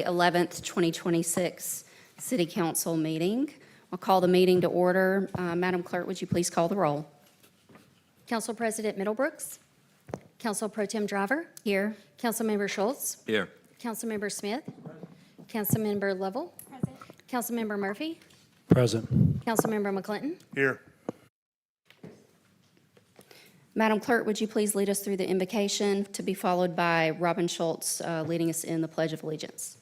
11th, 2026 City Council meeting. I'll call the meeting to order. Madam Clerk, would you please call the roll? Council President Middlebrooks. Council Pro Tem Driver. Here. Councilmember Schultz. Here. Councilmember Smith. Councilmember Lovell. Present. Councilmember Murphy. Present. Councilmember McClinton. Here. Madam Clerk, would you please lead us through the invocation to be followed by Robin Schultz leading us in the Pledge of Allegiance.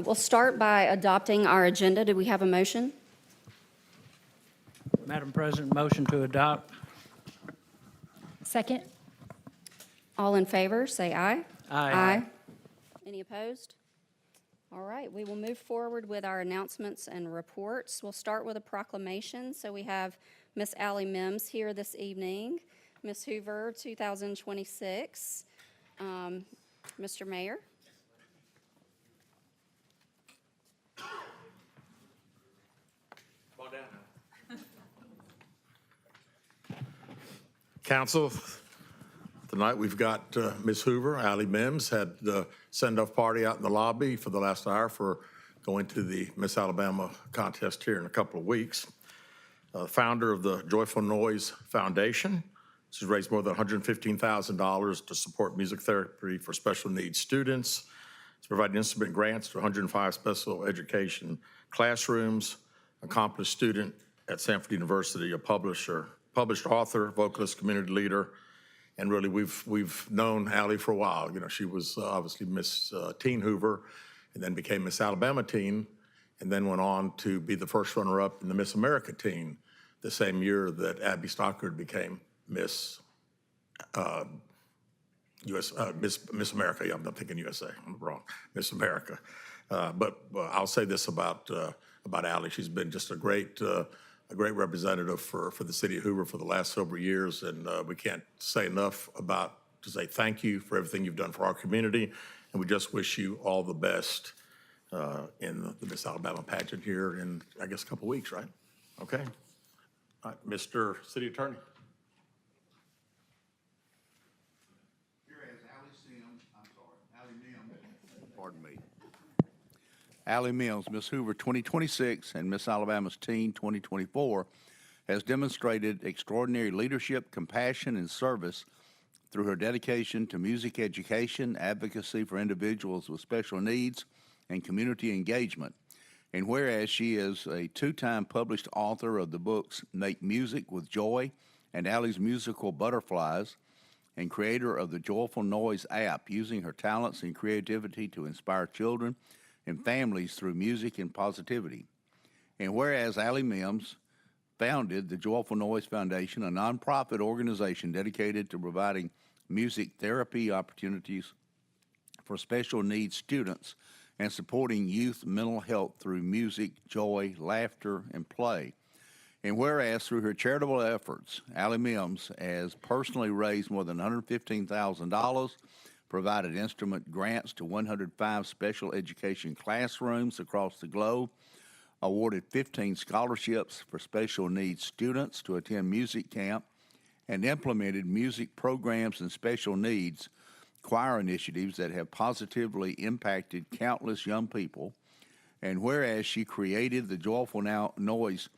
We'll start by adopting our agenda. Do we have a motion? Madam President, motion to adopt. Second. All in favor, say aye. Aye. Any opposed? All right, we will move forward with our announcements and reports. We'll start with a proclamation. So we have Miss Allie Mims here this evening. Miss Hoover, 2026. Mr. Mayor. Council, tonight we've got Ms. Hoover, Allie Mims, had the send-off party out in the lobby for the last hour for going to the Miss Alabama contest here in a couple of weeks. Founder of the Joyful Noise Foundation. She's raised more than $115,000 to support music therapy for special needs students. It's provided instrument grants to 105 special education classrooms, accomplished student at Sanford University, a published author, vocalist, community leader, and really we've known Allie for a while. You know, she was obviously Miss Teen Hoover, and then became Miss Alabama Teen, and then went on to be the first runner-up in the Miss America Teen the same year that Abby Stockard became Miss Miss America. Yeah, I'm not thinking USA. I'm wrong. Miss America. But I'll say this about Allie. She's been just a great representative for the city of Hoover for the last several years, and we can't say enough to say thank you for everything you've done for our community, and we just wish you all the best in the Miss Alabama pageant here in, I guess, a couple weeks, right? Okay. All right, Mr. City Attorney. Pardon me. Allie Mims, Miss Hoover 2026 and Miss Alabama's Teen 2024, has demonstrated extraordinary leadership, compassion, and service through her dedication to music education, advocacy for individuals with special needs, and community engagement. And whereas she is a two-time published author of the books Make Music with Joy and Allie's musical Butterflies, and creator of the Joyful Noise app, using her talents and creativity to inspire children and families through music and positivity. And whereas Allie Mims founded the Joyful Noise Foundation, a nonprofit organization dedicated to providing music therapy opportunities for special needs students and supporting youth mental health through music, joy, laughter, and play. And whereas through her charitable efforts, Allie Mims has personally raised more than $115,000, provided instrument grants to 105 special education classrooms across the globe, awarded 15 scholarships for special needs students to attend music camp, and implemented music programs and special needs choir initiatives that have positively impacted countless young people. And whereas she created the Joyful Noise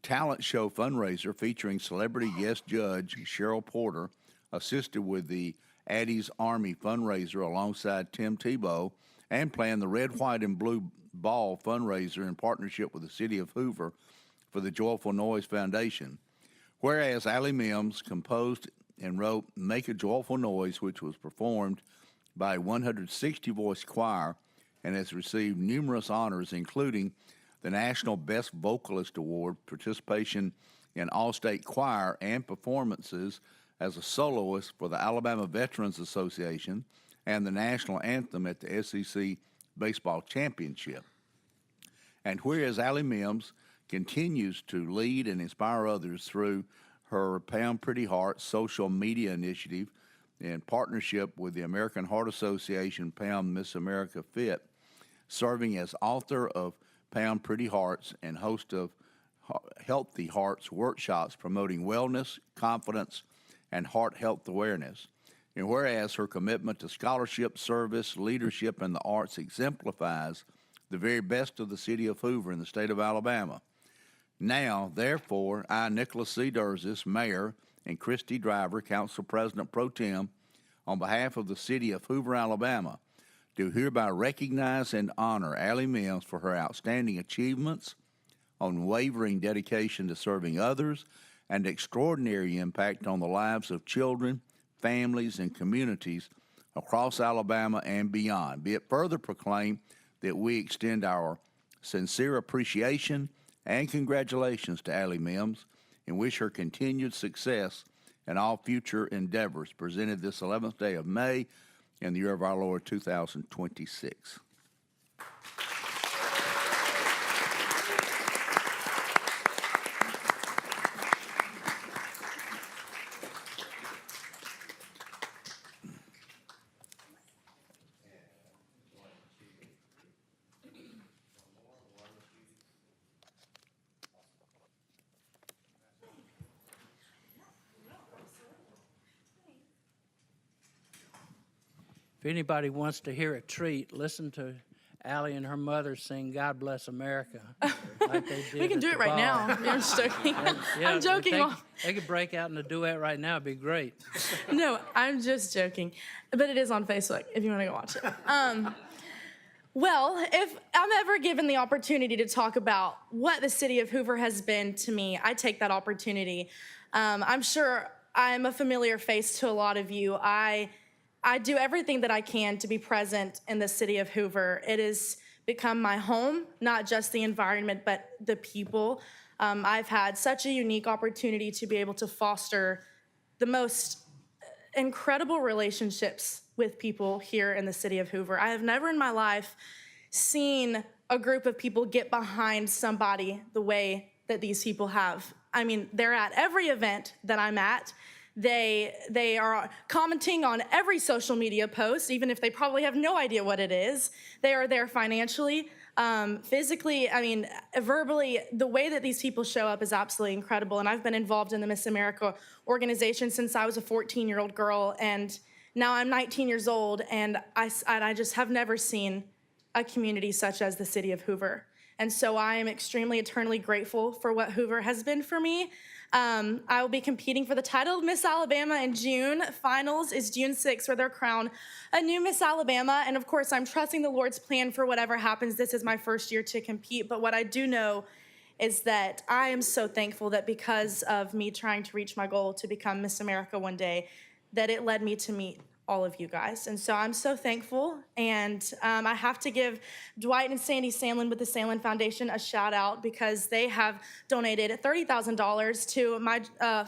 talent show fundraiser featuring celebrity guest judge Cheryl Porter, assisted with the Addie's Army fundraiser alongside Tim Tebow and plan the Red, White, and Blue Ball fundraiser in partnership with the City of Hoover for the Joyful Noise Foundation. Whereas Allie Mims composed and wrote Make a Joyful Noise, which was performed by a 160-voice choir and has received numerous honors, including the National Best Vocalist Award, participation in All-State Choir, and performances as a soloist for the Alabama Veterans Association and the National Anthem at the SEC Baseball Championship. And whereas Allie Mims continues to lead and inspire others through her Pound Pretty Heart social media initiative in partnership with the American Heart Association Pound Miss America Fit, serving as author of Pound Pretty Hearts and host of Healthy Hearts workshops promoting wellness, confidence, and heart health awareness. And whereas her commitment to scholarship, service, leadership, and the arts exemplifies the very best of the city of Hoover in the state of Alabama. Now, therefore, I, Nicholas C. Derzis, Mayor, and Christy Driver, Council President Pro Tem, on behalf of the city of Hoover, Alabama, do hereby recognize and honor Allie Mims for her outstanding achievements, unwavering dedication to serving others, and extraordinary impact on the lives of children, families, and communities across Alabama and beyond. Be it further proclaimed that we extend our sincere appreciation and congratulations to Allie Mims and wish her continued success in all future endeavors. Presented this 11th day of May in the year of our Lord 2026. If anybody wants to hear a treat, listen to Allie and her mother sing God Bless America. Like they did We can at do the it right ball. now. I'm just joking. Yeah, I'm joking. They could break out in a duet right now. It'd be great. No, I'm just joking. But it is on Facebook if you want to go watch it. Well, if I'm ever given the opportunity to talk about what the city of Hoover has been to me, I take that opportunity. I'm sure I'm a familiar face to a lot of you. I do everything that I can to be present in the city of Hoover. It has become my home, not just the environment, but the people. I've had such a unique opportunity to be able to foster the most incredible relationships with people here in the city of Hoover. I have never in my life seen a group of people get behind somebody the way that these people have. I mean, they're at every event that I'm at. They are commenting on every social media post, even if they probably have no idea what it is. They are there financially, physically, I mean, verbally. The way that these people show up is absolutely incredible. And I've been involved in the Miss America organization since I was a 14-year-old girl, and now I'm 19 years old, and I just have never seen a community such as the city of Hoover. And so I am extremely, eternally grateful for what Hoover has been for me. I will be competing for the title of Miss Alabama in June. Finals is June 6th, where they'll crown a new Miss Alabama. And of course, I'm trusting the Lord's plan for whatever happens. This is my first year to compete. But what I do know is that I am so thankful that because of me trying to reach my goal to become Miss America one day, that it led me to meet all of you guys. And so I'm so thankful. And I have to give Dwight and Sandy Sandlin with the Sandlin Foundation a shout out, because they have donated $30,000 to my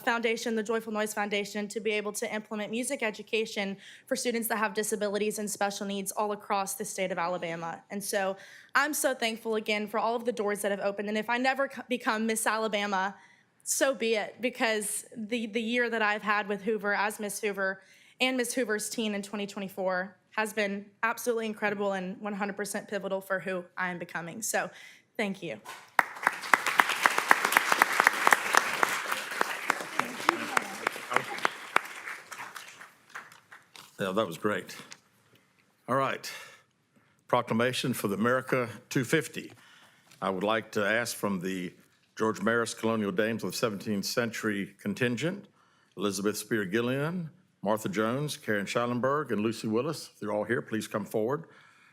foundation, the Joyful Noise Foundation, to be able to implement music education for students that have disabilities and special needs all across the state of Alabama. And so I'm so thankful again for all of the doors that have opened. And if I never become Miss Alabama, so be it, because the year that I've had with Hoover as Miss Hoover and Miss Hoover's teen in 2024 has been absolutely incredible and 100% pivotal for who I am becoming. So thank you. Yeah, that was great. All right. Proclamation for the America 250. I would like to ask from the George Maris Colonial Dames of the 17th Century contingent, Elizabeth Spear Gillian, Martha Jones, Karen Schallenberg, and Lucy Willis. If you're all here, please come forward.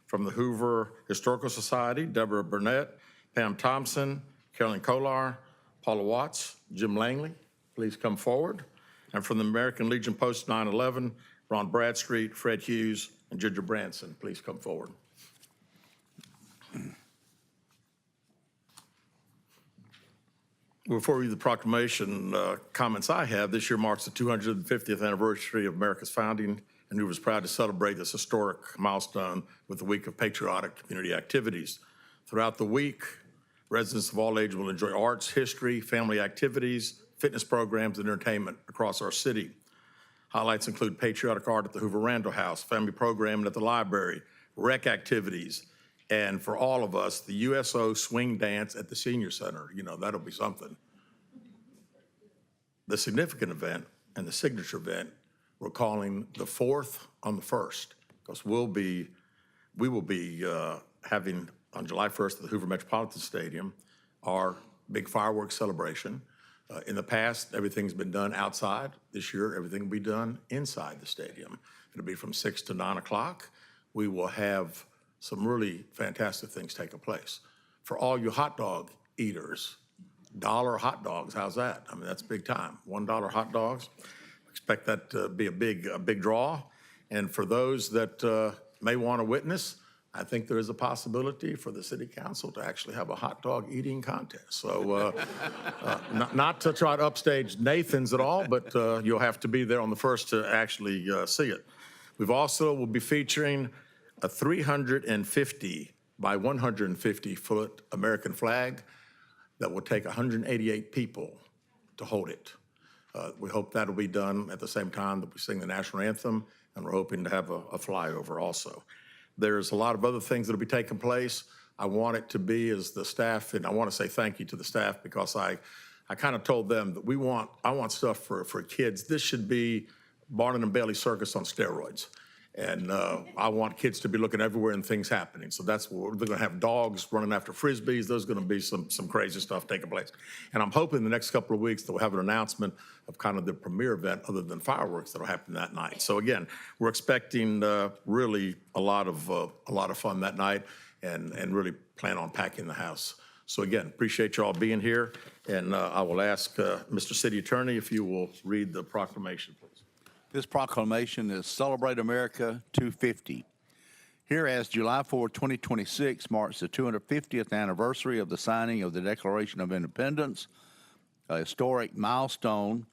From the Hoover Historical Society, Deborah Burnett, Pam Thompson, Carolyn Kolar, Paula Watts, Jim Langley, please come forward. And from the American Legion Post 911, Ron Bradstreet, Fred Hughes, and Ginger Branson, please come forward. Before we read the proclamation, comments I have, this year marks the 250th anniversary of America's founding, and Hoover is proud to celebrate this historic milestone with the week of patriotic community activities. Throughout the week, residents of all ages will enjoy arts, history, family activities, fitness programs, and entertainment across our city. Highlights include patriotic art at the Hoover Randall House, family programming at the library, rec activities, and for all of us, the USO swing dance at the Senior Center. You know, that'll be something. The significant event and the signature event, we're calling the 4th on the 1st, because we will be having on July 1st at the Hoover Metropolitan Stadium our big fireworks celebration. In the past, everything's been done outside. This year, everything will be done inside the stadium. It'll be from 6 to 9 o'clock. We will have some really fantastic things taking place. For all you hot dog eaters, $1 hot dogs, how's that? I mean, that's big time. $1 hot dogs. Expect that to be a big draw. And for those that may want to witness, I think there is a possibility for the city council to actually have a hot dog eating contest. So not to try to upstage Nathan's at all, but you'll have to be there on the 1st to actually see it. We've also will be featuring a 350 by 150 foot American flag that will take 188 people to hold it. We hope that'll be done at the same time that we sing the national anthem, and we're hoping to have a flyover also. There's a lot of other things that'll be taking place. I want it to be as the staff, and I want to say thank you to the staff because I kind of told them that I want stuff for kids. This should be Barnum and Bailey Circus on steroids. And I want kids to be looking everywhere and things happening. So that's what they're going to have dogs running after Frisbees. There's going to be some crazy stuff taking place. And I'm hoping the next couple of weeks they'll have an announcement of kind of the premier event other than fireworks that'll happen that night. So again, we're expecting really a lot of fun that night and really plan on packing the house. So again, appreciate you all being here. And I will ask Mr. City Attorney if you will read the proclamation, please. This proclamation is Celebrate America 250. Whereas July 4, 2026 marks the 250th anniversary of the signing of the Declaration of Independence, a historic milestone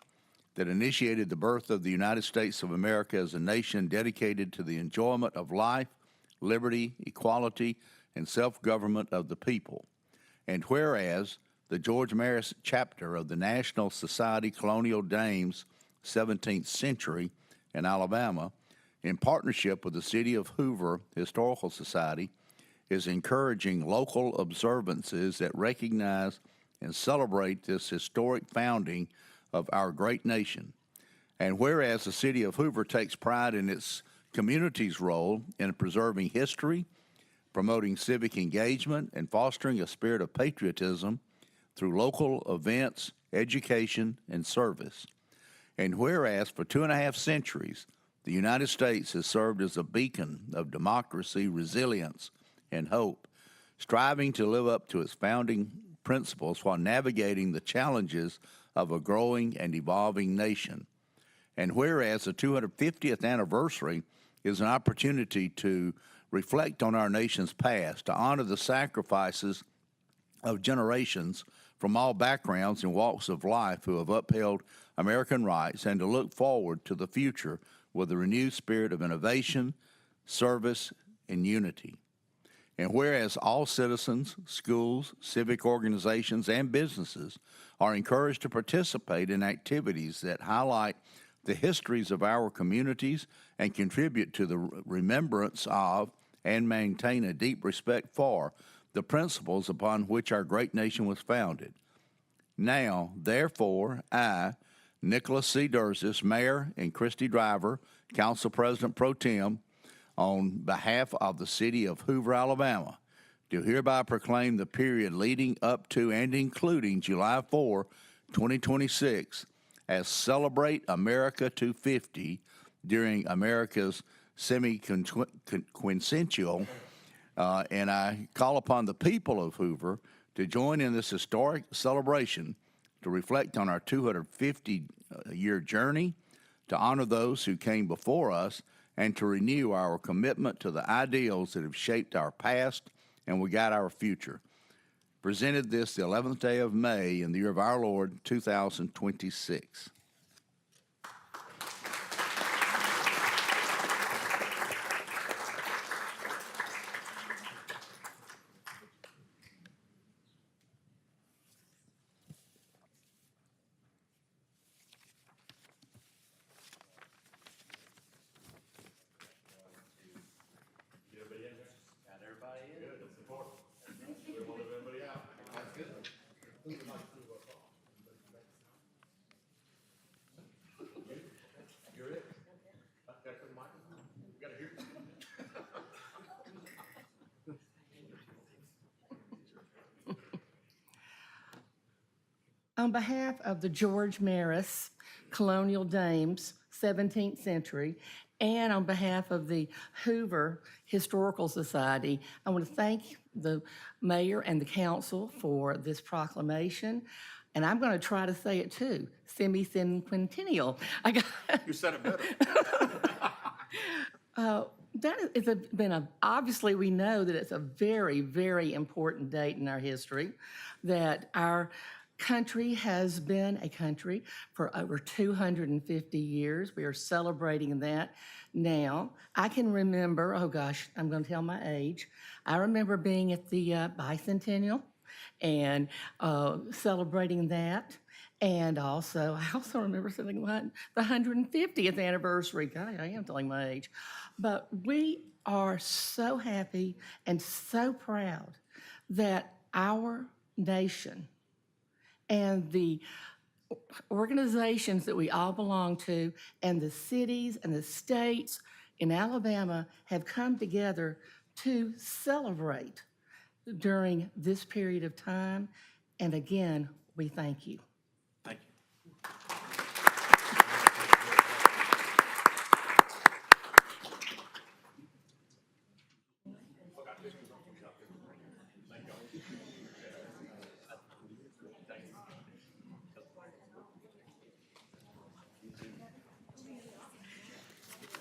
that initiated the birth of the United States of America as a nation dedicated to the enjoyment of life, liberty, equality, and self-government of the people. And whereas the George Maris chapter of the National Society Colonial Dames 17th Century in Alabama, in partnership with the City of Hoover Historical Society, is encouraging local observances that recognize and celebrate this historic founding of our great nation. And whereas the City of Hoover takes pride in its community's role in preserving history, promoting civic engagement, and fostering a spirit of patriotism through local events, education, and service. And whereas for 2.5 centuries, the United States has served as a beacon of democracy, resilience, and hope, striving to live up to its founding principles while navigating the challenges of a growing and evolving nation. And whereas the 250th anniversary is an opportunity to reflect on our nation's past, to honor the sacrifices of generations from all backgrounds and walks of life who have upheld American rights, and to look forward to the future with a renewed spirit of innovation, service, and unity. And whereas all citizens, schools, civic organizations, and businesses are encouraged to participate in activities that highlight the histories of our communities and contribute to the remembrance of and maintain a deep respect for the principles upon which our great nation was founded. Now, therefore, I, Nicholas C. Derzis, Mayor, and Christy Driver, Council President Pro Tem, on behalf of the City of Hoover, Alabama, do hereby proclaim the period leading up to and including July 4, 2026, as Celebrate America 250, during America's semi-quincentennial, and I call upon the people of Hoover to join in this historic celebration to reflect on our 250-year journey, to honor those who came before us, and to renew our commitment to the ideals that have shaped our past and will guide our future. Presented this the 11th day of May in the year of our Lord, 2026. On behalf of the George Maris Colonial Dames, 17th century, and on behalf of the Hoover Historical Society, I want to thank the mayor and the council for this proclamation. And I'm going to try to say it too, semi-cinquentennial. You said it better. Obviously we know that it's a very, very important date in our history, that our country has been a country for over 250 years. We are celebrating that now. I can remember, oh gosh, I'm going to tell my age. I remember being at the bicentennial and celebrating that. And I also remember celebrating the 150th anniversary. God, I am telling my age. But we are so happy and so proud that our nation and the organizations that we all belong to and the cities and the states in Alabama have come together to celebrate during this period of time. And again, we thank you. Thank you.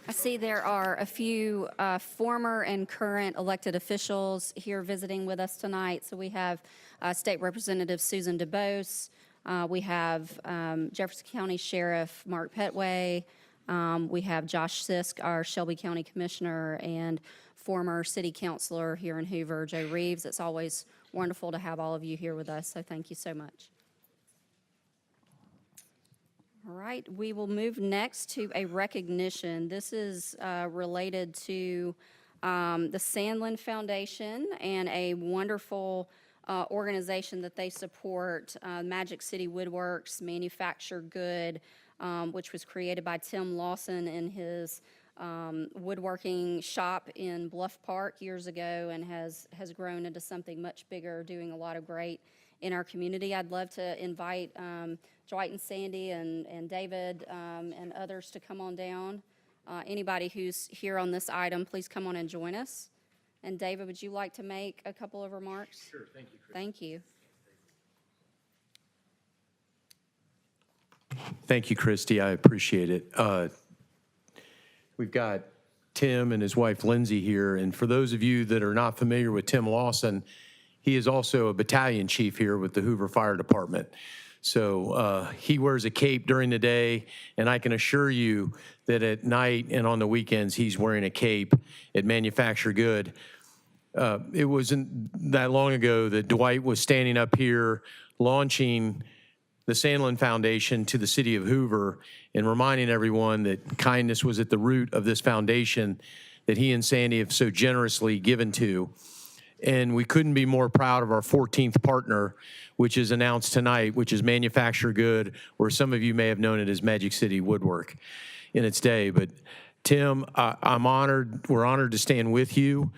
I see there are a few former and current elected officials here visiting with us tonight. So we have State Representative Susan Dubose. We have Jefferson County Sheriff Mark Pettway. We have Josh Sisk, our Shelby County Commissioner, and former City Councilor here in Hoover, Joe Reeves. It's always wonderful to have all of you here with us, so thank you so much. All right, we will move next to a recognition. This is related to the Sandlin Foundation and a wonderful organization that they support, Magic City Woodworks Manufactured Good, which was created by Tim Lawson in his woodworking shop in Bluff Park years ago and has grown into something much bigger, doing a lot of great in our community. I'd love to invite Dwight and Sandy and David and others to come on down. Anybody who's here on this item, please come on and join us. And David, would you like to make a couple of remarks? Sure, thank you, Chris. Thank you. Thank you, Christy. I appreciate it. We've got Tim and his wife Lindsay here, and for those of you that are not familiar with Tim Lawson, he is also a battalion chief here with the Hoover Fire Department. So he wears a cape during the day, and I can assure you that at night and on the weekends, he's wearing a cape at Manufactured Good. It wasn't that long ago that Dwight was standing up here launching the Sandlin Foundation to the city of Hoover and reminding everyone that kindness was at the root of this foundation that he and Sandy have so generously given to. And we couldn't be more proud of our 14th partner, which is announced tonight, which is Manufactured Good, or some of you may have known it as Magic City Woodwork in its day. But Tim, I'm honored, we're honored to stand with you.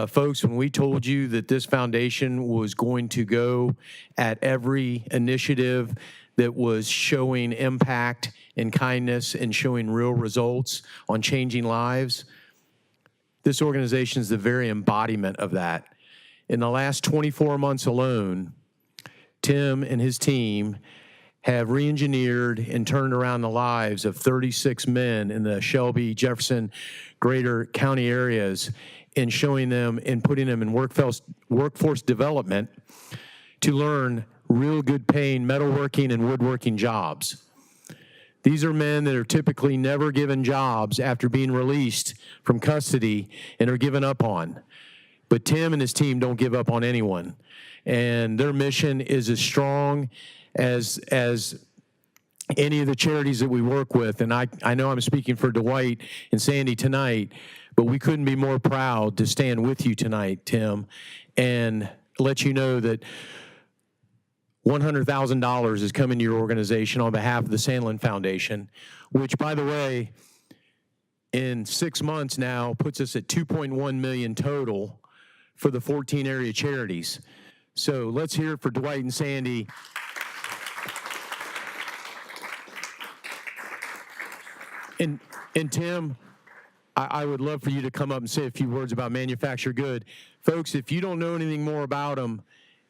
Folks, when we told you that this foundation was going to go at every initiative that was showing impact and kindness and showing real results on changing lives. This organization is the very embodiment of that. In the last 24 months alone, Tim and his team have re-engineered and turned around the lives of 36 men in the Shelby, Jefferson, greater county areas, and showing them and putting them in workforce development to learn real good paying metalworking and woodworking jobs. These are men that are typically never given jobs after being released from custody and are given up on. But Tim and his team don't give up on anyone. And their mission is as strong as any of the charities that we work with. And I know I'm speaking for Dwight and Sandy tonight, but we couldn't be more proud to stand with you tonight, Tim, and let you know that $100,000 is coming to your organization on behalf of the Sandlin Foundation, which, by the way, in 6 months now puts us at $2.1 million total for the 14 area charities. So let's hear it for Dwight and Sandy. And Tim, I would love for you to come up and say a few words about Manufacture Good. Folks, if you don't know anything more about them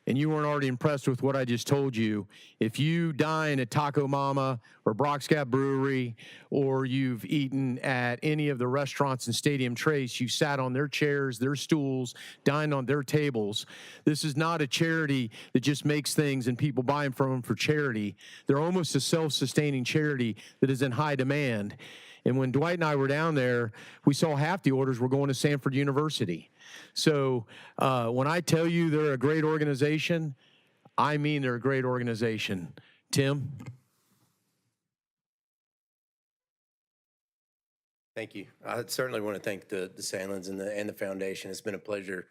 and you weren't already impressed with what I just told you, if you dine at Taco Mama or Brock's Gap Brewery, or you've eaten at any of the restaurants in Stadium Trace, you sat on their chairs, their stools, dined on their tables. This is not a charity that just makes things and people buy them from them for charity. They're almost a self-sustaining charity that is in high demand. And when Dwight and I were down there, we saw half the orders were going to Samford University. So when I tell you they're a great organization, I mean they're a great organization. Tim? Thank you. I certainly want to thank the Sandlins and the foundation. It's been a pleasure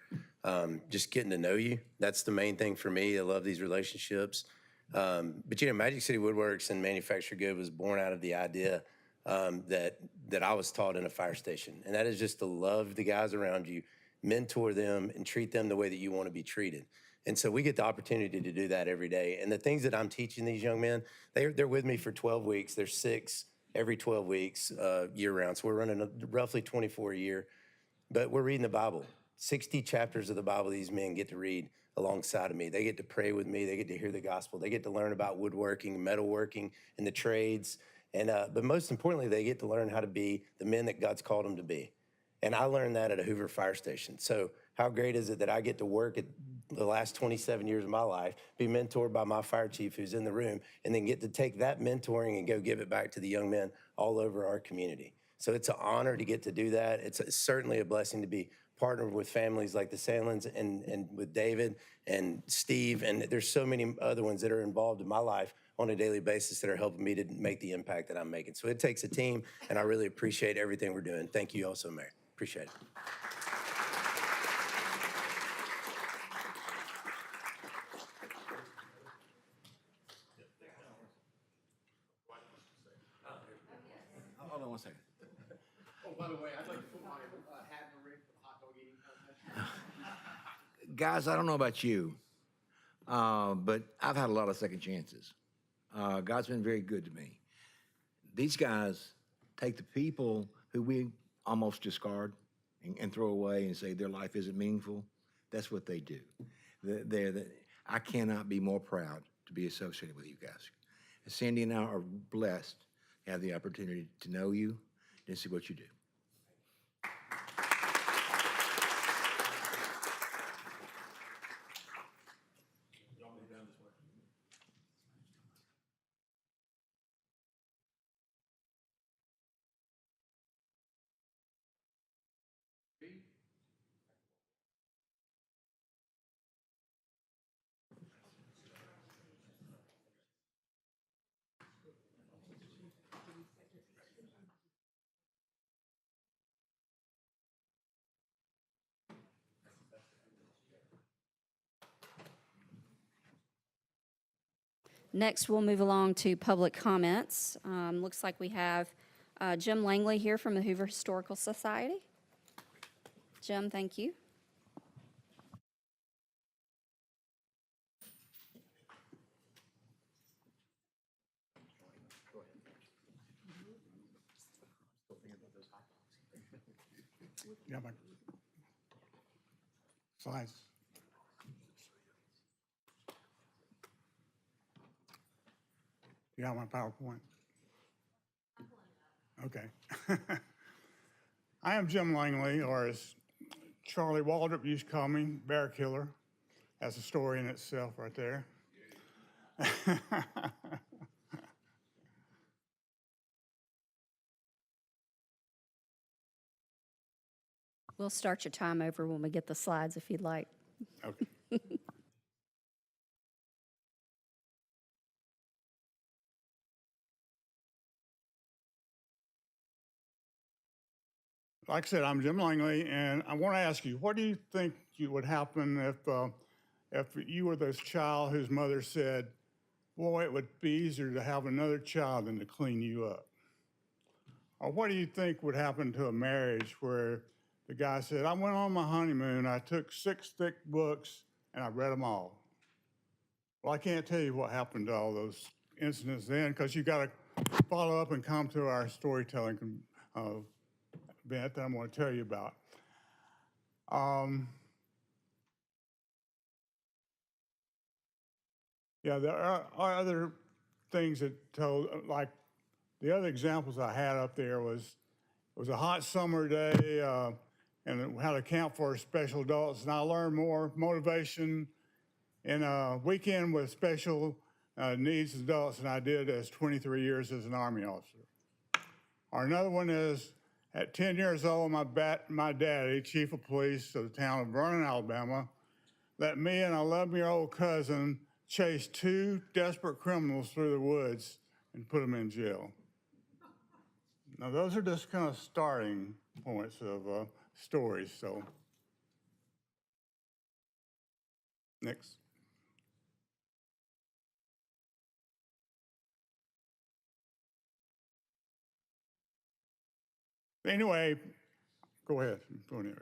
just getting to know you. That's the main thing for me. I love these relationships. But, you know, Magic City Woodworks and Manufacture Good was born out of the idea that I was taught in a fire station. And that is just to love the guys around you, mentor them, and treat them the way that you want to be treated. And so we get the opportunity to do that every day. And the things that I'm teaching these young men, they're with me for 12 weeks. There's 6 every 12 weeks year round. So we're running roughly 24 a year. But we're reading the Bible. 60 chapters of the Bible these men get to read alongside of me. They get to pray with me. They get to hear the gospel. They get to learn about woodworking, metalworking, and the trades. And but most importantly, they get to learn how to be the men that God's called them to be. And I learned that at a Hoover fire station. So how great is it that I get to work at the last 27 years of my life, be mentored by my fire chief who's in the room, and then get to take that mentoring and go give it back to the young men all over our community. So it's an honor to get to do that. It's certainly a blessing to be partnered with families like the Sandlins and with David and Steve. And there's so many other ones that are involved in my life on a daily basis that are helping me to make the impact that I'm making. So it takes a team, and I really appreciate everything we're doing. Thank you also, Mayor. Appreciate it. Hold on one second. Oh, by the way, I'd like to put my hat in the ring for the hot dog eating contest. Guys, I don't know about you, but I've had a lot of second chances. God's been very good to me. These guys take the people who we almost discard and throw away and say their life isn't meaningful. That's what they do. I cannot be more proud to be associated with you guys. Sandy and I are blessed to have the opportunity to know you and see what you do. Next, we'll move along to public comments. Looks like we have Jim Langley here from the Hoover Historical Society. Jim, thank you. You have my slides? You have my PowerPoint? Okay. I am Jim Langley, or as Charlie Waldrop used to call me, Bear Killer. That's a story in itself right there. We'll start your time over when we get the slides if you'd like. Okay. Like I said, I'm Jim Langley, and I want to ask you, what do you think would happen if you were this child whose mother said, boy, it would be easier to have another child than to clean you up? Or what do you think would happen to a marriage where the guy said, I went on my honeymoon, I took 6 thick books, and I read them all? Well, I can't tell you what happened to all those incidents then, because you got to follow up and come to our storytelling event that I'm going to tell you about. Yeah, there are other things that told, like the other examples I had up there was, it was a hot summer day, and it had a camp for special adults, and I learned more motivation in a weekend with special needs adults than I did as 23 years as an Army officer. Or another one is, at 10 years old, my daddy, chief of police of the town of Vernon, Alabama, let me and an 11-year-old cousin chase 2 desperate criminals through the woods and put them in jail. Now, those are just kind of starting points of stories, so. Next. Anyway, go ahead. Go ahead.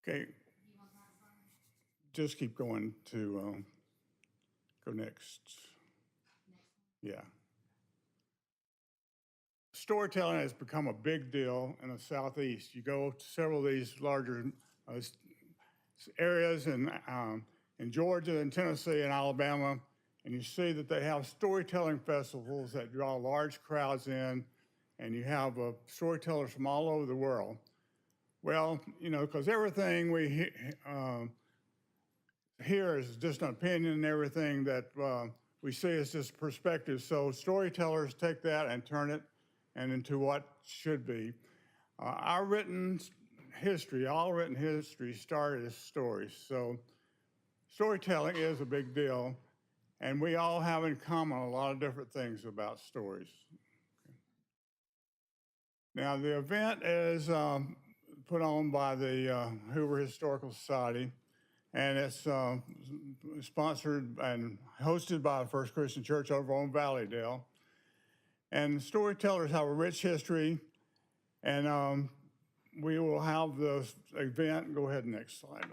Okay. Just keep going to go next. Yeah. Storytelling has become a big deal in the Southeast. You go to several of these larger areas in Georgia and Tennessee and Alabama, and you see that they have storytelling festivals that draw large crowds in, and you have storytellers from all over the world. Well, you know, because everything we hear is just an opinion, and everything that we see is just perspective. So storytellers take that and turn it into what should be. All written history started as stories. So storytelling is a big deal, and we all have in common a lot of different things about stories. Now, the event is put on by the Hoover Historical Society, and it's sponsored and hosted by the First Christian Church over on Valleydale. And storytellers have a rich history, and we will have this event. Go ahead, next slide.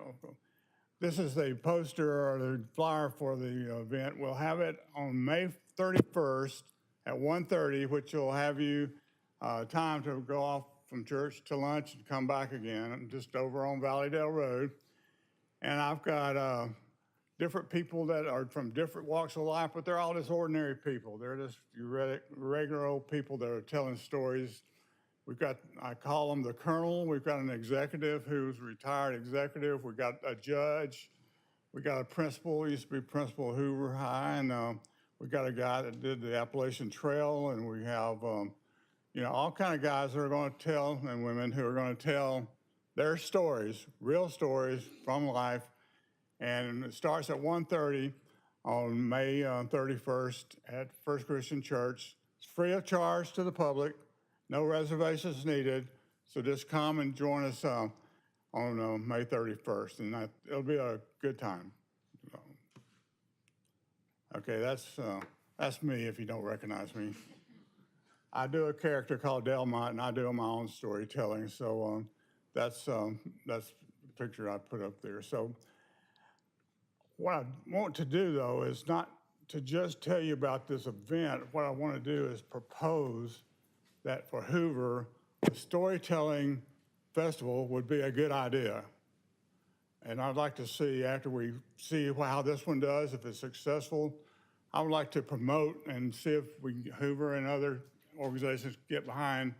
This is the poster or the flyer for the event. We'll have it on May 31st at 1:30, which will have you time to go off from church to lunch and come back again, just over on Valleydale Road. And I've got different people that are from different walks of life, but they're all just ordinary people. They're just regular old people that are telling stories. We've got, I call them the colonel. We've got an executive who's a retired executive. We've got a judge. We got a principal, used to be principal of Hoover High, and we got a guy that did the Appalachian Trail, and we have, you know, all kind of guys that are going to tell, and women who are going to tell their stories, real stories from life. And it starts at 1:30 on May 31st at First Christian Church. It's free of charge to the public, no reservations needed. So just come and join us on May 31st, and it'll be a good time. Okay, that's me if you don't recognize me. I do a character called Delmont, and I do my own storytelling. So that's the picture I put up there. So what I want to do, though, is not to just tell you about this event. What I want to do is propose that for Hoover, the storytelling festival would be a good idea. And I'd like to see, after we see how this one does, if it's successful, I would like to promote and see if Hoover and other organizations get behind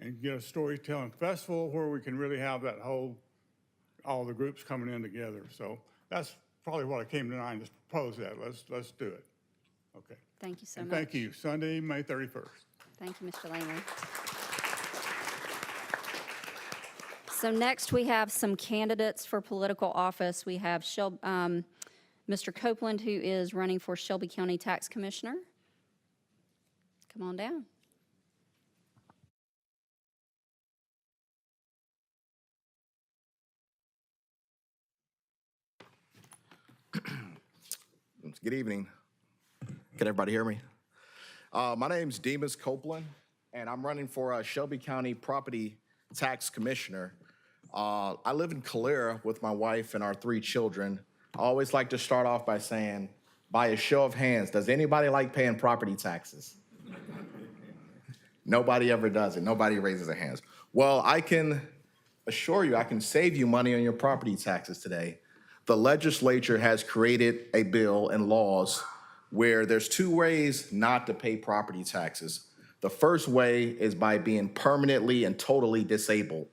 and get a storytelling festival where we can really have that all the groups coming in together. So that's probably what I came tonight and just propose that. Let's do it. Okay. Thank you so And much. thank you. Sunday, May 31st. Thank you, Mr. Langley. So next, we have some candidates for political office. We have Mr. Copeland, who is running for Shelby County Tax Commissioner. Come on down. Good evening. Can everybody hear me? My name's Demus Copeland, and I'm running for Shelby County Property Tax Commissioner. I live in Calera with my wife and our 3 children. I always like to start off by saying, by a show of hands, does anybody like paying property taxes? Nobody ever does it. Nobody raises their hands. Well, I can assure you, I can save you money on your property taxes today. The legislature has created a bill and laws where there's 2 ways not to pay property taxes. The first way is by being permanently and totally disabled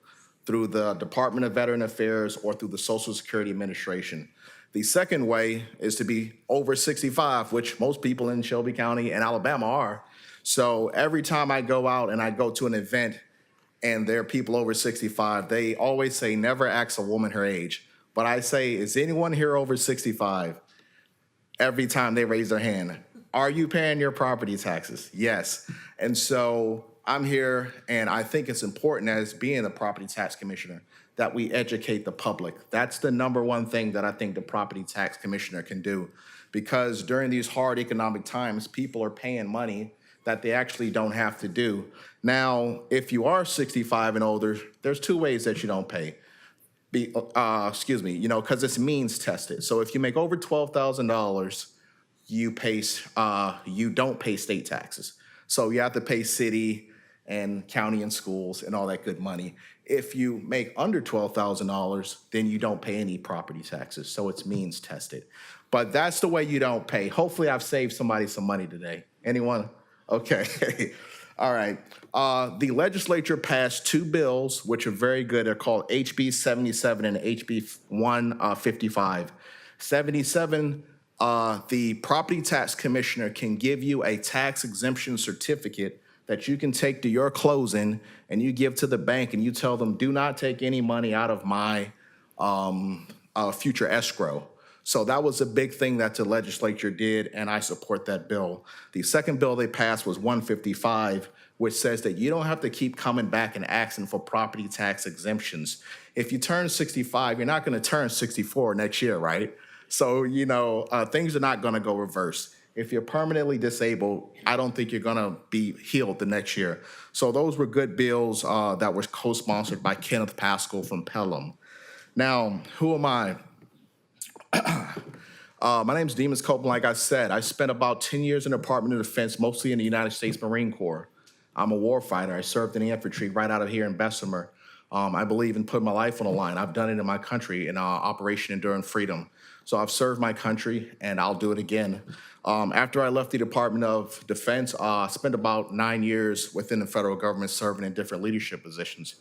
through the Department of Veteran Affairs or through the Social Security Administration. The second way is to be over 65, which most people in Shelby County and Alabama are. So every time I go out and I go to an event and there are people over 65, they always say, never ask a woman her age. But I say, is anyone here over 65? Every time they raise their hand, are you paying your property taxes? Yes. And so I'm here, and I think it's important as being a property tax commissioner that we educate the public. That's the #1 thing that I think the property tax commissioner can do, because during these hard economic times, people are paying money that they actually don't have to do. Now, if you are 65 and older, there's 2 ways that you don't pay. Because it's means tested. So if you make over $12,000, you don't pay state taxes. So you have to pay city and county and schools and all that good money. If you make under $12,000, then you don't pay any property taxes. So it's means tested. But that's the way you don't pay. Hopefully I've saved somebody some money today. Anyone? Okay. All right. The legislature passed 2 bills, which are very good. They're called HB 77 and HB 155. 77, the property tax commissioner can give you a tax exemption certificate that you can take to your closing and you give to the bank and you tell them, do not take any money out of my future escrow. So that was a big thing that the legislature did, and I support that bill. The second bill they passed was 155, which says that you don't have to keep coming back and asking for property tax exemptions. If you turn 65, you're not going to turn 64 next year, right? So, things are not going to go reverse. If you're permanently disabled, I don't think you're going to be healed the next year. So those were good bills that were co-sponsored by Kenneth Pascal from Pelham. Now, who am I? My name's Demus Copeland. Like I said, I spent about 10 years in the Department of Defense, mostly in the United States Marine Corps. I'm a war fighter. I served in the infantry right out of here in Bessemer. I believe in putting my life on the line. I've done it in my country in Operation Enduring Freedom. So I've served my country, and I'll do it again. After I left the Department of Defense, I spent about 9 years within the federal government serving in different leadership positions.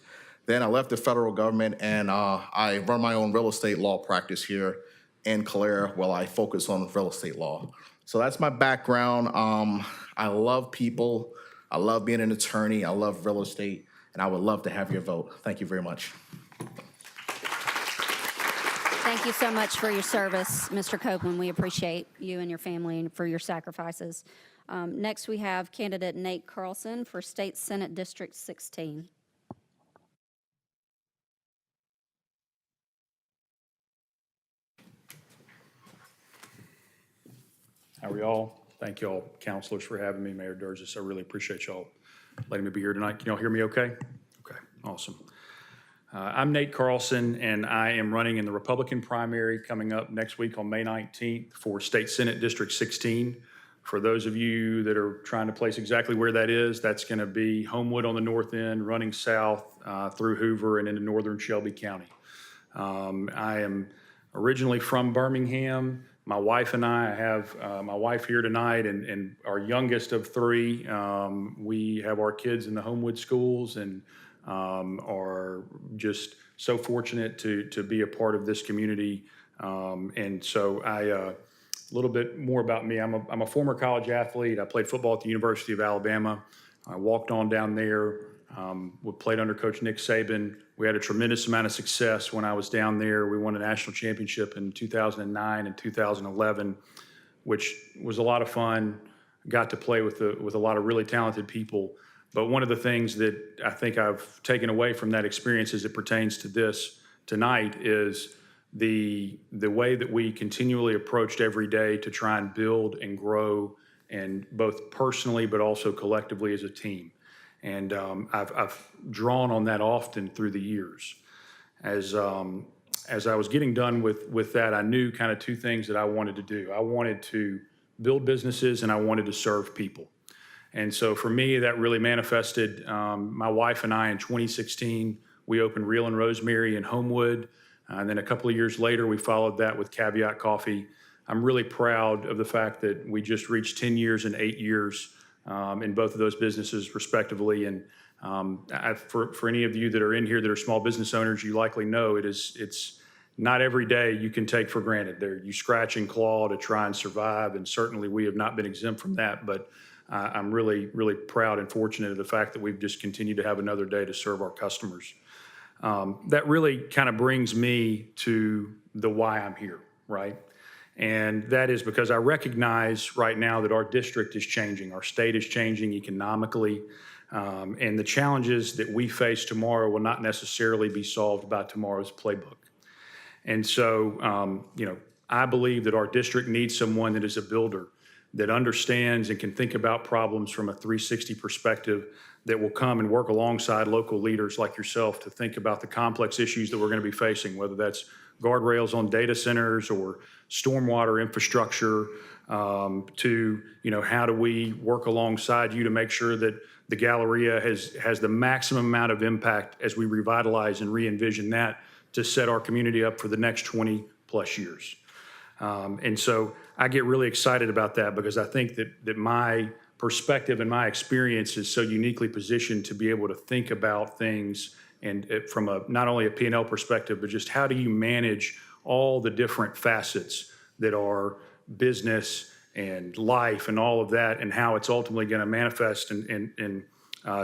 Then I left the federal government, and I run my own real estate law practice here in Calera, while I focus on real estate law. So that's my background. I love people. I love being an attorney. I love real estate, and I would love to have your vote. Thank you very much. Thank you so much for your service, Mr. Copeland. We appreciate you and your family and for your sacrifices. Next, we have candidate Nate Carlson for State Senate District 16. How are y'all? Thank y'all, counselors, for having me. Mayor Derzis, I really appreciate y'all letting me be here tonight. Can y'all hear me okay? Okay, awesome. I'm Nate Carlson, and I am running in the Republican primary coming up next week on May 19th for State Senate District 16. For those of you that are trying to place exactly where that is, that's going to be Homewood on the north end, running south through Hoover and into northern Shelby County. I am originally from Birmingham. My wife and I have my wife here tonight, and our youngest of three. We have our kids in the Homewood schools and are just so fortunate to be a part of this community. And so a little bit more about me. I'm a former college athlete. I played football at the University of Alabama. I walked on down there. We played under Coach Nick Saban. We had a tremendous amount of success when I was down there. We won a national championship in 2009 and 2011, which was a lot of fun. Got to play with a lot of really talented people. But one of the things that I think I've taken away from that experience as it pertains to this tonight is the way that we continually approached every day to try and build and grow, and both personally but also collectively as a team. And I've drawn on that often through the years. As I was getting done with that, I knew kind of two things that I wanted to do. I wanted to build businesses, and I wanted to serve people. And so for me, that really manifested. My wife and I in 2016, we opened Real and Rosemary in Homewood. And then a couple of years later, we followed that with Caveat Coffee. I'm really proud of the fact that we just reached 10 years and 8 years in both of those businesses respectively. And for any of you that are in here that are small business owners, you likely know it's not every day you can take for granted. You scratch and claw to try and survive, and certainly we have not been exempt from that. But I'm really, really proud and fortunate of the fact that we've just continued to have another day to serve our customers. That really kind of brings me to the why I'm here, right? And that is because I recognize right now that our district is changing, our state is changing economically, and the challenges that we face tomorrow will not necessarily be solved by tomorrow's playbook. And so, I believe that our district needs someone that is a builder, that understands and can think about problems from a 360 perspective, that will come and work alongside local leaders like yourself to think about the complex issues that we're going to be facing, whether that's guardrails on data centers or stormwater infrastructure, to, how do we work alongside you to make sure that the Galleria has the maximum amount of impact as we revitalize and re-envision that to set our community up for the next 20 plus years. And so I get really excited about that because I think that my perspective and my experience is so uniquely positioned to be able to think about things and from not only a P&L perspective, but just how do you manage all the different facets that are business and life and all of that, and how it's ultimately going to manifest and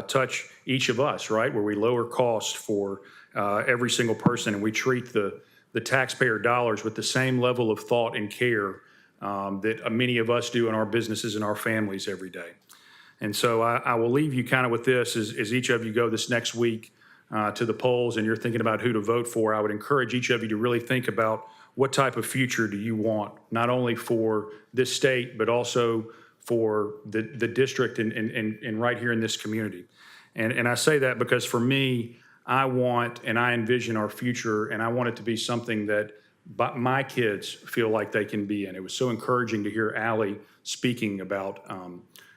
touch each of us, right? Where we lower costs for every single person, and we treat the taxpayer dollars with the same level of thought and care that many of us do in our businesses and our families every day. And so I will leave you kind of with this as each of you go this next week to the polls and you're thinking about who to vote for. I would encourage each of you to really think about what type of future do you want, not only for this state, but also for the district and right here in this community. And I say that because for me, I want and I envision our future, and I want it to be something that my kids feel like they can be in. It was so encouraging to hear Allie speaking about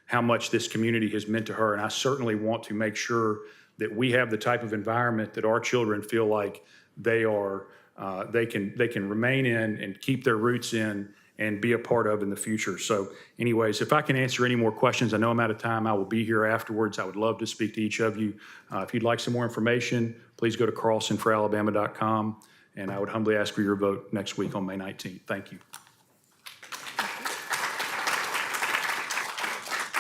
how much this community has meant to her, and I certainly want to make sure that we have the type of environment that our children feel like they can remain in and keep their roots in and be a part of in the future. So anyways, if I can answer any more questions, I know I'm out of time. I will be here afterwards. I would love to speak to each of you. If you'd like some more information, please go to carlsonforalabama.com, and I would humbly ask for your vote next week on May 19th. Thank you.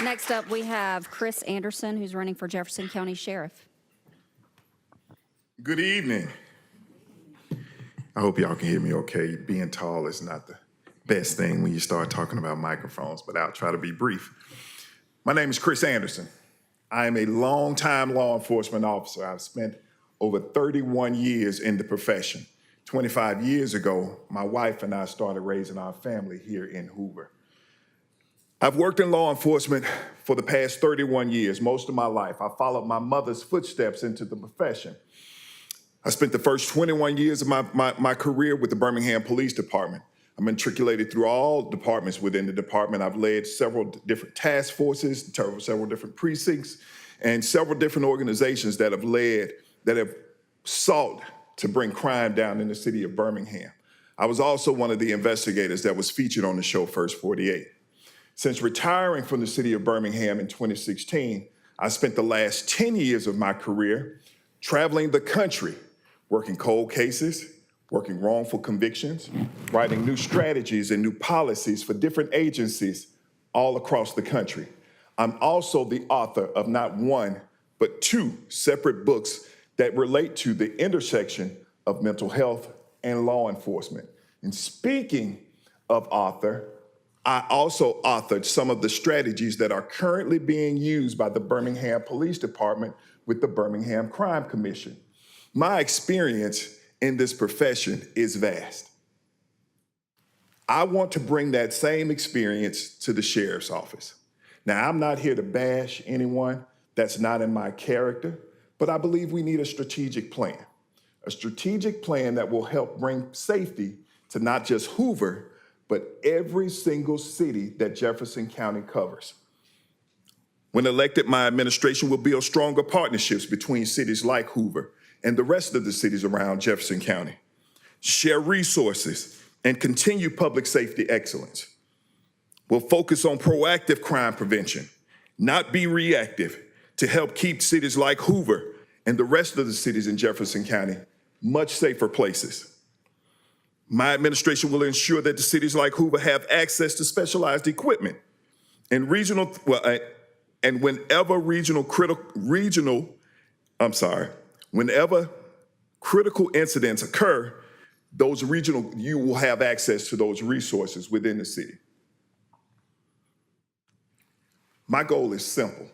Next up, we have Chris Anderson, who's running for Jefferson County Sheriff. Good evening. I hope y'all can hear me okay. Being tall is not the best thing when you start talking about microphones, but I'll try to be brief. My name is Chris Anderson. I am a longtime law enforcement officer. I've spent over 31 years in the profession. 25 years ago, my wife and I started raising our family here in Hoover. I've worked in law enforcement for the past 31 years, most of my life. I followed my mother's footsteps into the profession. I spent the first 21 years of my career with the Birmingham Police Department. I'm matriculated through all departments within the department. I've led several different task forces, several different precincts, and several different organizations that have sought to bring crime down in the city of Birmingham. I was also one of the investigators that was featured on the show First 48. Since retiring from the city of Birmingham in 2016, I spent the last 10 years of my career traveling the country, working cold cases, working wrongful convictions, writing new strategies and new policies for different agencies all across the country. I'm also the author of not one, but 2 separate books that relate to the intersection of mental health and law enforcement. And speaking of author, I also authored some of the strategies that are currently being used by the Birmingham Police Department with the Birmingham Crime Commission. My experience in this profession is vast. I want to bring that same experience to the sheriff's office. Now, I'm not here to bash anyone. That's not in my character, but I believe we need a strategic plan that will help bring safety to not just Hoover, but every single city that Jefferson County covers. When elected, my administration will build stronger partnerships between cities like Hoover and the rest of the cities around Jefferson County, share resources, and continue public safety excellence. We'll focus on proactive crime prevention, not be reactive, to help keep cities like Hoover and the rest of the cities in Jefferson County much safer places. My administration will ensure that the cities like Hoover have access to specialized equipment and whenever critical incidents occur, you will have access to those resources within the city. My goal is simple: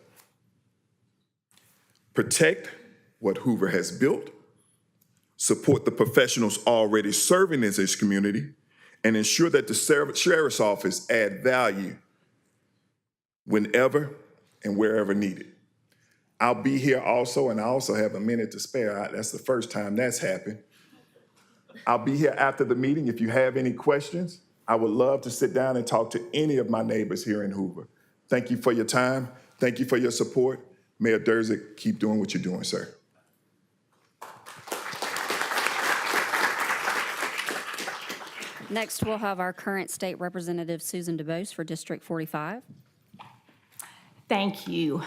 protect what Hoover has built, support the professionals already serving in this community, and ensure that the sheriff's office add value whenever and wherever needed. I'll be here also, and I also have a minute to spare. That's the first time that's happened. I'll be here after the meeting. If you have any questions, I would love to sit down and talk to any of my neighbors here in Hoover. Thank you for your time. Thank you for your support. Mayor Derzis, keep doing what you're doing, sir. Next, we'll have our current state representative, Susan Dubose, for District 45. Thank you.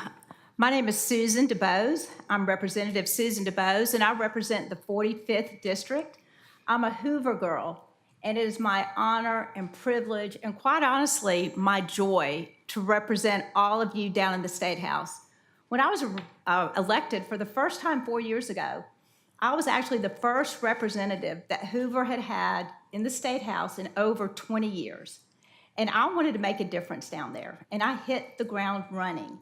My name is Susan Dubose. I'm Representative Susan Dubose, and I represent the 45th District. I'm a Hoover girl, and it is my honor and privilege, and quite honestly, my joy to represent all of you down in the State House. When I was elected for the first time 4 years ago, I was actually the first representative that Hoover had had in the State House in over 20 years. And I wanted to make a difference down there, and I hit the ground running.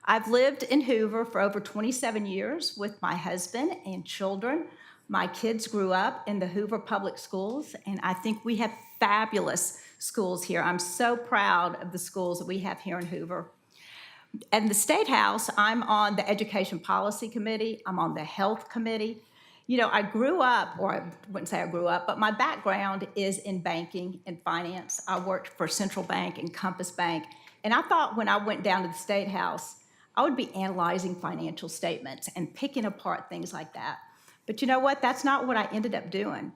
I've lived in Hoover for over 27 years with my husband and children. My kids grew up in the Hoover Public Schools, and I think we have fabulous schools here. I'm so proud of the schools that we have here in Hoover. In the State House, I'm on the Education Policy Committee. I'm on the Health Committee. You know, I grew up, or I wouldn't say I grew up, but my background is in banking and finance. I worked for Central Bank and Compass Bank, and I thought when I went down to the State House, I would be analyzing financial statements and picking apart things like that. But you know what? That's not what I ended up doing.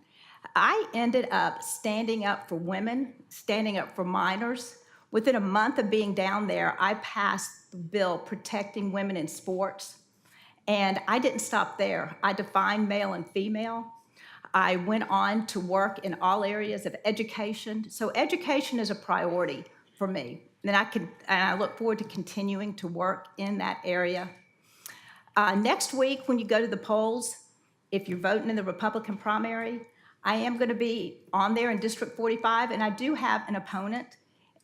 I ended up standing up for women, standing up for minors. Within a month of being down there, I passed the bill protecting women in sports. And I didn't stop there. I defined male and female. I went on to work in all areas of education. So education is a priority for me. And I look forward to continuing to work in that area. Next week, when you go to the polls, if you're voting in the Republican primary, I am going to be on there in District 45, and I do have an opponent.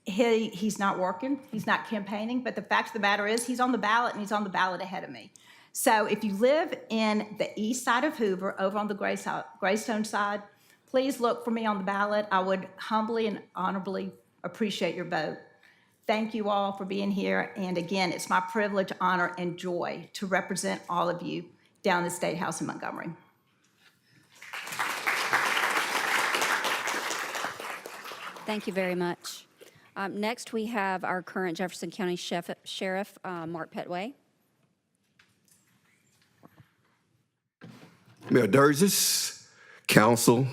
He's not working, he's not campaigning, but the fact of the matter is he's on the ballot, and he's on the ballot ahead of me. So if you live in the east side of Hoover, over on the Greystone side, please look for me on the ballot. I would humbly and honorably appreciate your vote. Thank you all for being here. And again, it's my privilege, honor, and joy to represent all of you down the State House in Montgomery. Thank you very much. Next, we have our current Jefferson County Sheriff, Mark Pettway. Mayor Derzis, council,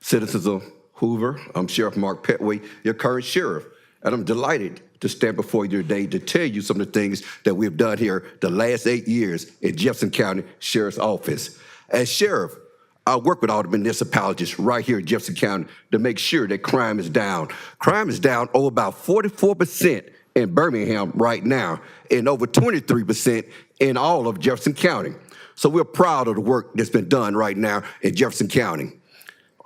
citizens of Hoover, I'm Sheriff Mark Pettway, your current sheriff, and I'm delighted to stand before you today to tell you some of the things that we've done here the last 8 years in Jefferson County Sheriff's Office. As sheriff, I work with all the municipalities right here in Jefferson County to make sure that crime is down. Crime is down over about 44% in Birmingham right now and over 23% in all of Jefferson County. So we're proud of the work that's been done right now in Jefferson County.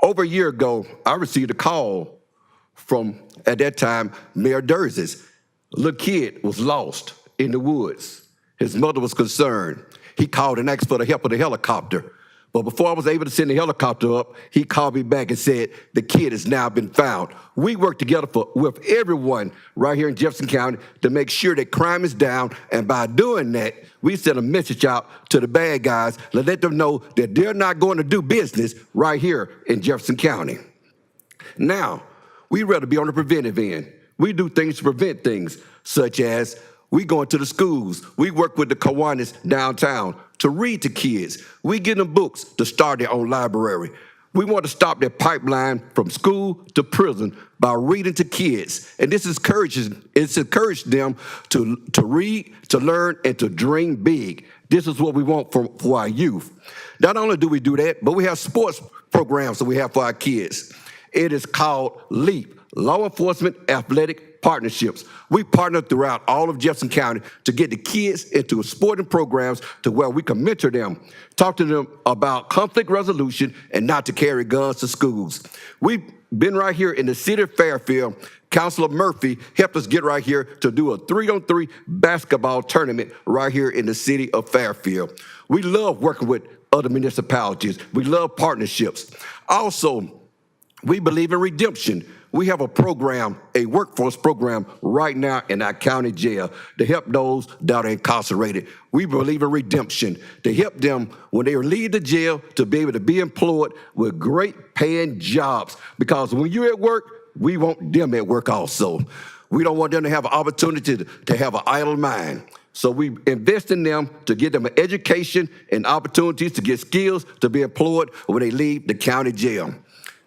Over a year ago, I received a call from, at that time, Mayor Derzis. A little kid was lost in the woods. His mother was concerned. He called and asked for the help of the helicopter. But before I was able to send the helicopter up, he called me back and said, the kid has now been found. We work together with everyone right here in Jefferson County to make sure that crime is down. And by doing that, we send a message out to the bad guys to let them know that they're not going to do business right here in Jefferson County. Now, we'd rather be on the preventive end. We do things to prevent things, such as we go into the schools. We work with the Kiwanis downtown to read to kids. We give them books to start their own library. We want to stop their pipeline from school to prison by reading to kids. And this encourages them to read, to learn, and to dream big. This is what we want for our youth. Not only do we do that, but we have sports programs that we have for our kids. It is called LEAP, Law Enforcement Athletic Partnerships. We partner throughout all of Jefferson County to get the kids into sporting programs to where we can mentor them, talk to them about conflict resolution and not to carry guns to schools. We've been right here in the city of Fairfield. Councilor Murphy helped us get right here to do a 3-on-3 basketball tournament right here in the city of Fairfield. We love working with other municipalities. We love partnerships. Also, we believe in redemption. We have a program, a workforce program right now in our county jail to help those that are incarcerated. We believe in redemption to help them when they leave the jail to be able to be employed with great paying jobs. Because when you're at work, we want them at work also. We don't want them to have an opportunity to have an idle mind. So we invest in them to give them an education and opportunities to get skills to be employed when they leave the county jail.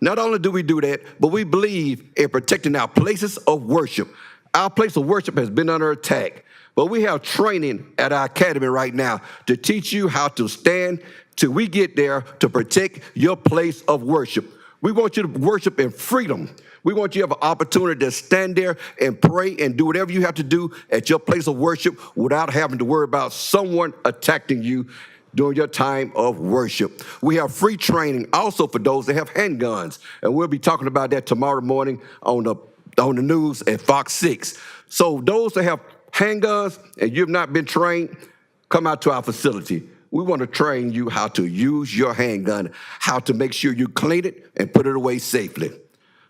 Not only do we do that, but we believe in protecting our places of worship. Our place of worship has been under attack, but we have training at our academy right now to teach you how to stand till we get there to protect your place of worship. We want you to worship in freedom. We want you to have an opportunity to stand there and pray and do whatever you have to do at your place of worship without having to worry about someone attacking you during your time of worship. We have free training also for those that have handguns, and we'll be talking about that tomorrow morning on the news at Fox 6. So those that have handguns and you've not been trained, come out to our facility. We want to train you how to use your handgun, how to make sure you clean it and put it away safely.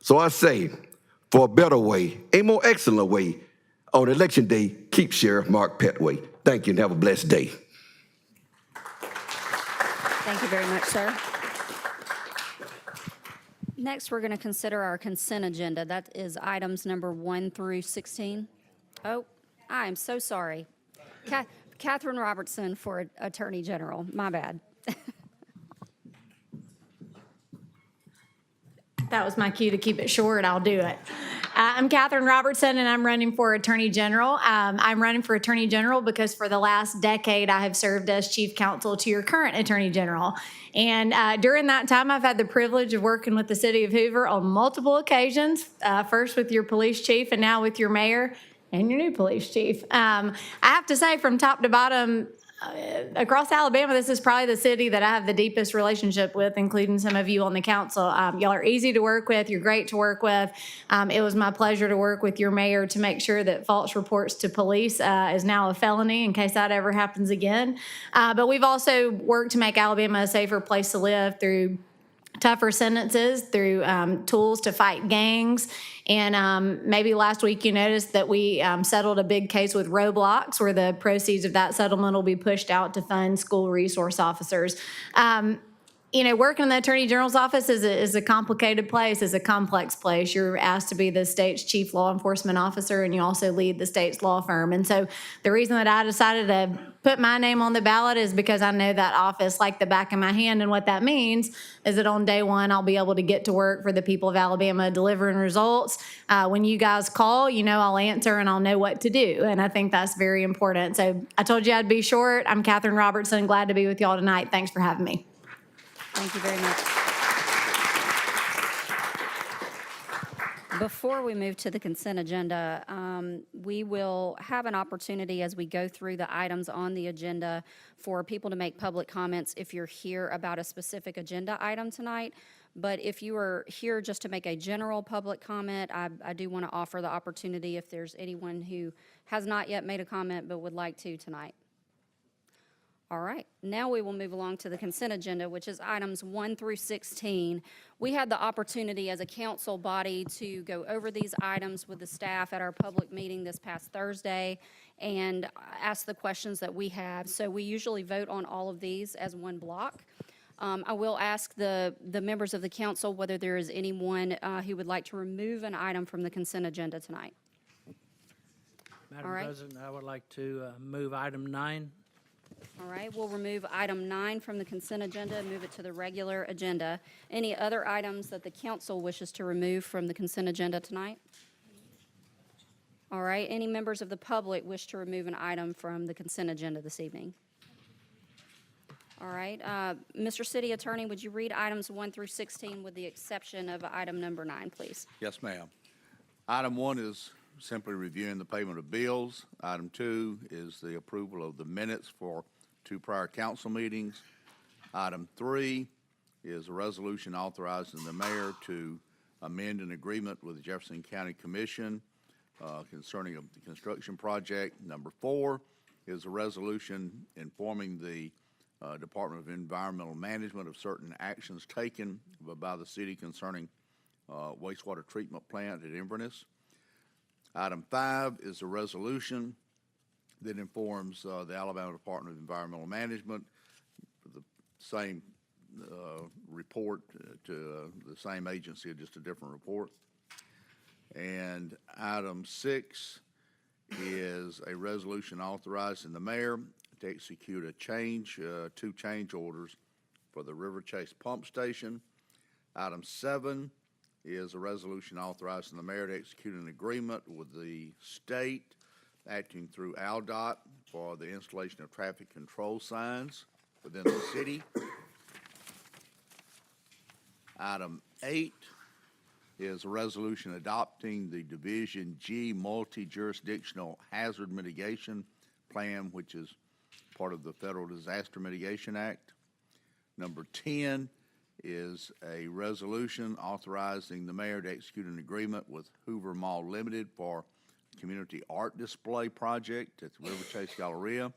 So I say, for a better way, a more excellent way, on Election Day, keep Sheriff Mark Pettway. Thank you and have a blessed day. Thank you very much, sir. Next, we're going to consider our consent agenda. That is items number 1 through 16. Oh, I am so sorry. Katherine Robertson for Attorney General. My bad. That was my cue to keep it short. I'll do it. I'm Katherine Robertson, and I'm running for Attorney General. I'm running for Attorney General because for the last decade, I have served as Chief Counsel to your current Attorney General. And during that time, I've had the privilege of working with the City of Hoover on multiple occasions, first with your police chief and now with your mayor and your new police chief. I have to say, from top to bottom, across Alabama, this is probably the city that I have the deepest relationship with, including some of you on the council. Y'all are easy to work with. You're great to work with. It was my pleasure to work with your mayor to make sure that false reports to police is now a felony in case that ever happens again. But we've also worked to make Alabama a safer place to live through tougher sentences, through tools to fight gangs, And maybe last week you noticed that we settled a big case with Roblox, where the proceeds of that settlement will be pushed out to fund school resource officers. You know, working in the Attorney General's office is a complicated place, is a complex place. You're asked to be the state's chief law enforcement officer, and you also lead the state's law firm. And so the reason that I decided to put my name on the ballot is because I know that office like the back of my hand. And what that means is that on day one, I'll be able to get to work for the people of Alabama, delivering results. When you guys call, you know I'll answer and I'll know what to do. And I think that's very important. So I told you I'd be short. I'm Katherine Robertson. Glad to be with y'all tonight. Thanks for having me. Thank you very much. Before we move to the consent agenda, we will have an opportunity as we go through the items on the agenda for people to make public comments if you're here about a specific agenda item tonight. But if you are here just to make a general public comment, I do want to offer the opportunity if there's anyone who has not yet made a comment but would like to tonight. All right, now we will move along to the consent agenda, which is items 1 through 16. We had the opportunity as a council body to go over these items with the staff at our public meeting this past Thursday and ask the questions that we have. So we usually vote on all of these as one block. I will ask the members of the council whether there is anyone who would like to remove an item from the consent agenda tonight. Madam President, I would like to move item 9. All right, we'll remove item 9 from the consent agenda and move it to the regular agenda. Any other items that the council wishes to remove from the consent agenda tonight? All right, any members of the public wish to remove an item from the consent agenda this evening? All right, Mr. City Attorney, would you read items 1 through 16 with the exception of item number 9, please? Yes, ma'am. Item 1 is simply reviewing the payment of bills. Item 2 is the approval of the minutes for 2 prior council meetings. Item 3 is a resolution authorizing the mayor to amend an agreement with the Jefferson County Commission concerning the construction project. Number 4 is a resolution informing the Department of Environmental Management of certain actions taken by the city concerning wastewater treatment plant at Inverness. Item 5 is a resolution that informs the Alabama Department of Environmental Management for the same report to the same agency, just a different report. And item 6 is a resolution authorizing the mayor to execute a change, 2 change orders for the River Chase Pump Station. Item 7 is a resolution authorizing the mayor to execute an agreement with the state acting through ALDOT for the installation of traffic control signs within the city. Item 8 is a resolution adopting the Division G multi-jurisdictional hazard mitigation plan, which is part of the Federal Disaster Mitigation Act. Number 10 is a resolution authorizing the mayor to execute an agreement with Hoover Mall Limited for community art display project at the River Chase Galleria.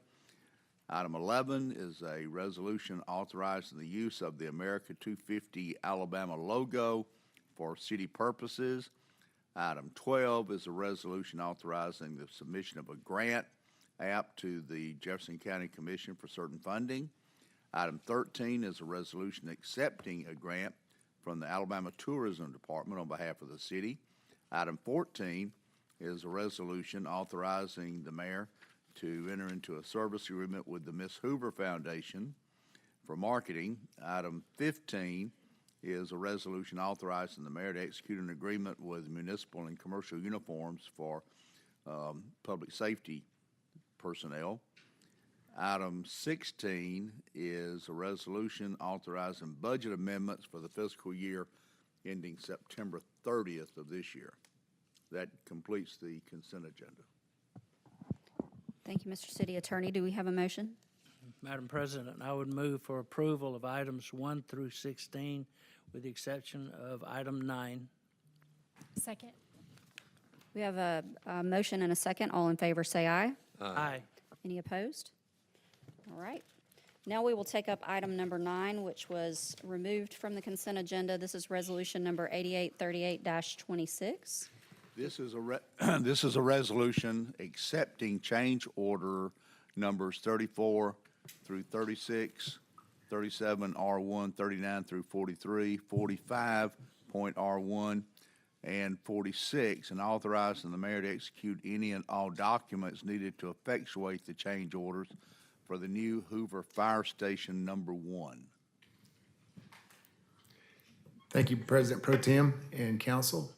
Item 11 is a resolution authorizing the use of the America 250 Alabama logo for city purposes. Item 12 is a resolution authorizing the submission of a grant app to the Jefferson County Commission for certain funding. Item 13 is a resolution accepting a grant from the Alabama Tourism Department on behalf of the city. Item 14 is a resolution authorizing the mayor to enter into a service agreement with the Miss Hoover Foundation for marketing. Item 15 is a resolution authorizing the mayor to execute an agreement with municipal and commercial uniforms for public safety personnel. Item 16 is a resolution authorizing budget amendments for the fiscal year ending September 30th of this year. That completes the consent agenda. Thank you, Mr. City Attorney. Do we have a motion? Madam President, I would move for approval of items 1 through 16 with the exception of item 9. Second. We have a motion and a second. All in favor say aye. Aye. Any opposed? All right. Now we will take up item number 9, which was removed from the consent agenda. This is resolution number 8838-26. This is this is a resolution accepting change order numbers 34 through 36, 37 R1, 39 through 43, 45.R1, and 46, and authorizing the mayor to execute any and all documents needed to effectuate the change orders for the new Hoover Fire Station Number 1. Thank you, President Pro Tem and Council.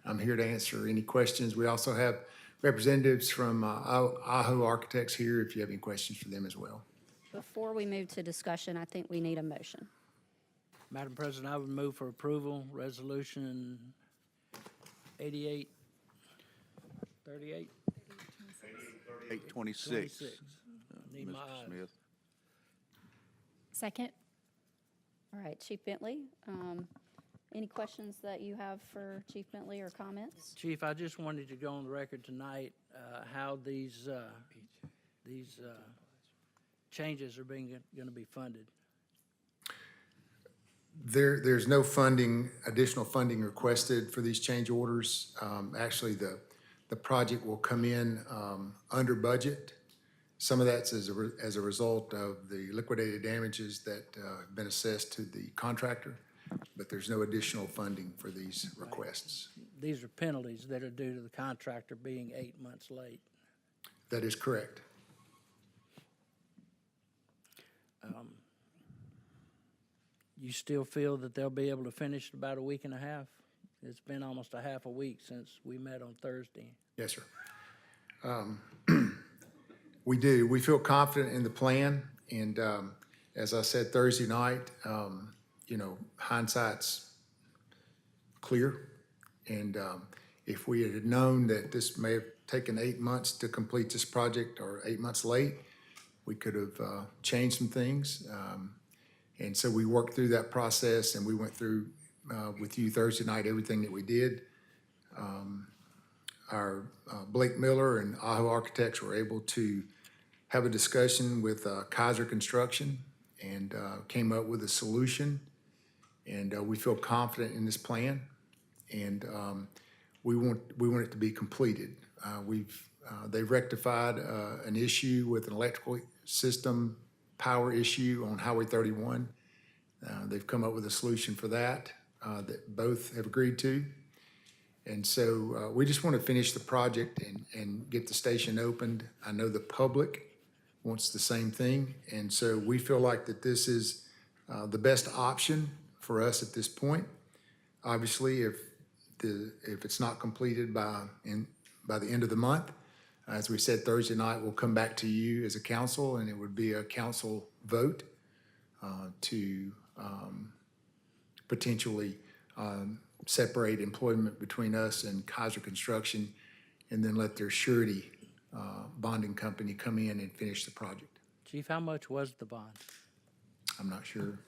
I'm here to answer any questions. We also have representatives from Aho Architects here if you have any questions for them as well. Before we move to discussion, I think we need a motion. Madam President, I would move for approval, Resolution 38. 826. Need my Mr. eyes. Smith. Second? All right, Chief Bentley, any questions that you have for Chief Bentley or comments? Chief, I just wanted to go on the record tonight how these changes are going to be funded. There's no additional funding requested for these change orders. Actually, the project will come in under budget. Some of that's as a result of the liquidated damages that have been assessed to the contractor, but there's no additional funding for these requests. These are penalties that are due to the contractor being 8 months late. That is correct. You still feel that they'll be able to finish in about a week and a half? It's been almost a half a week since we met on Thursday. Yes, sir. We do. We feel confident in the plan, and as I said Thursday night, hindsight's clear, and if we had known that this may have taken 8 months to complete this project or 8 months late, we could have changed some things. And so we worked through that process, and we went through with you Thursday night everything that we did. Our Blake Miller and Aho Architects were able to have a discussion with Kaiser Construction and came up with a solution. And we feel confident in this plan, and we want it to be completed. They've rectified an issue with an electrical system power issue on Highway 31. They've come up with a solution for that that both have agreed to. And so we just want to finish the project and get the station opened. I know the public wants the same thing. And so we feel like that this is the best option for us at this point. Obviously, if it's not completed by the end of the month, as we said Thursday night, we'll come back to you as a council, and it would be a council vote to potentially separate employment between us and Kaiser Construction, and then let their surety bonding company come in and finish the project. Chief, how much was the bond? I'm not sure.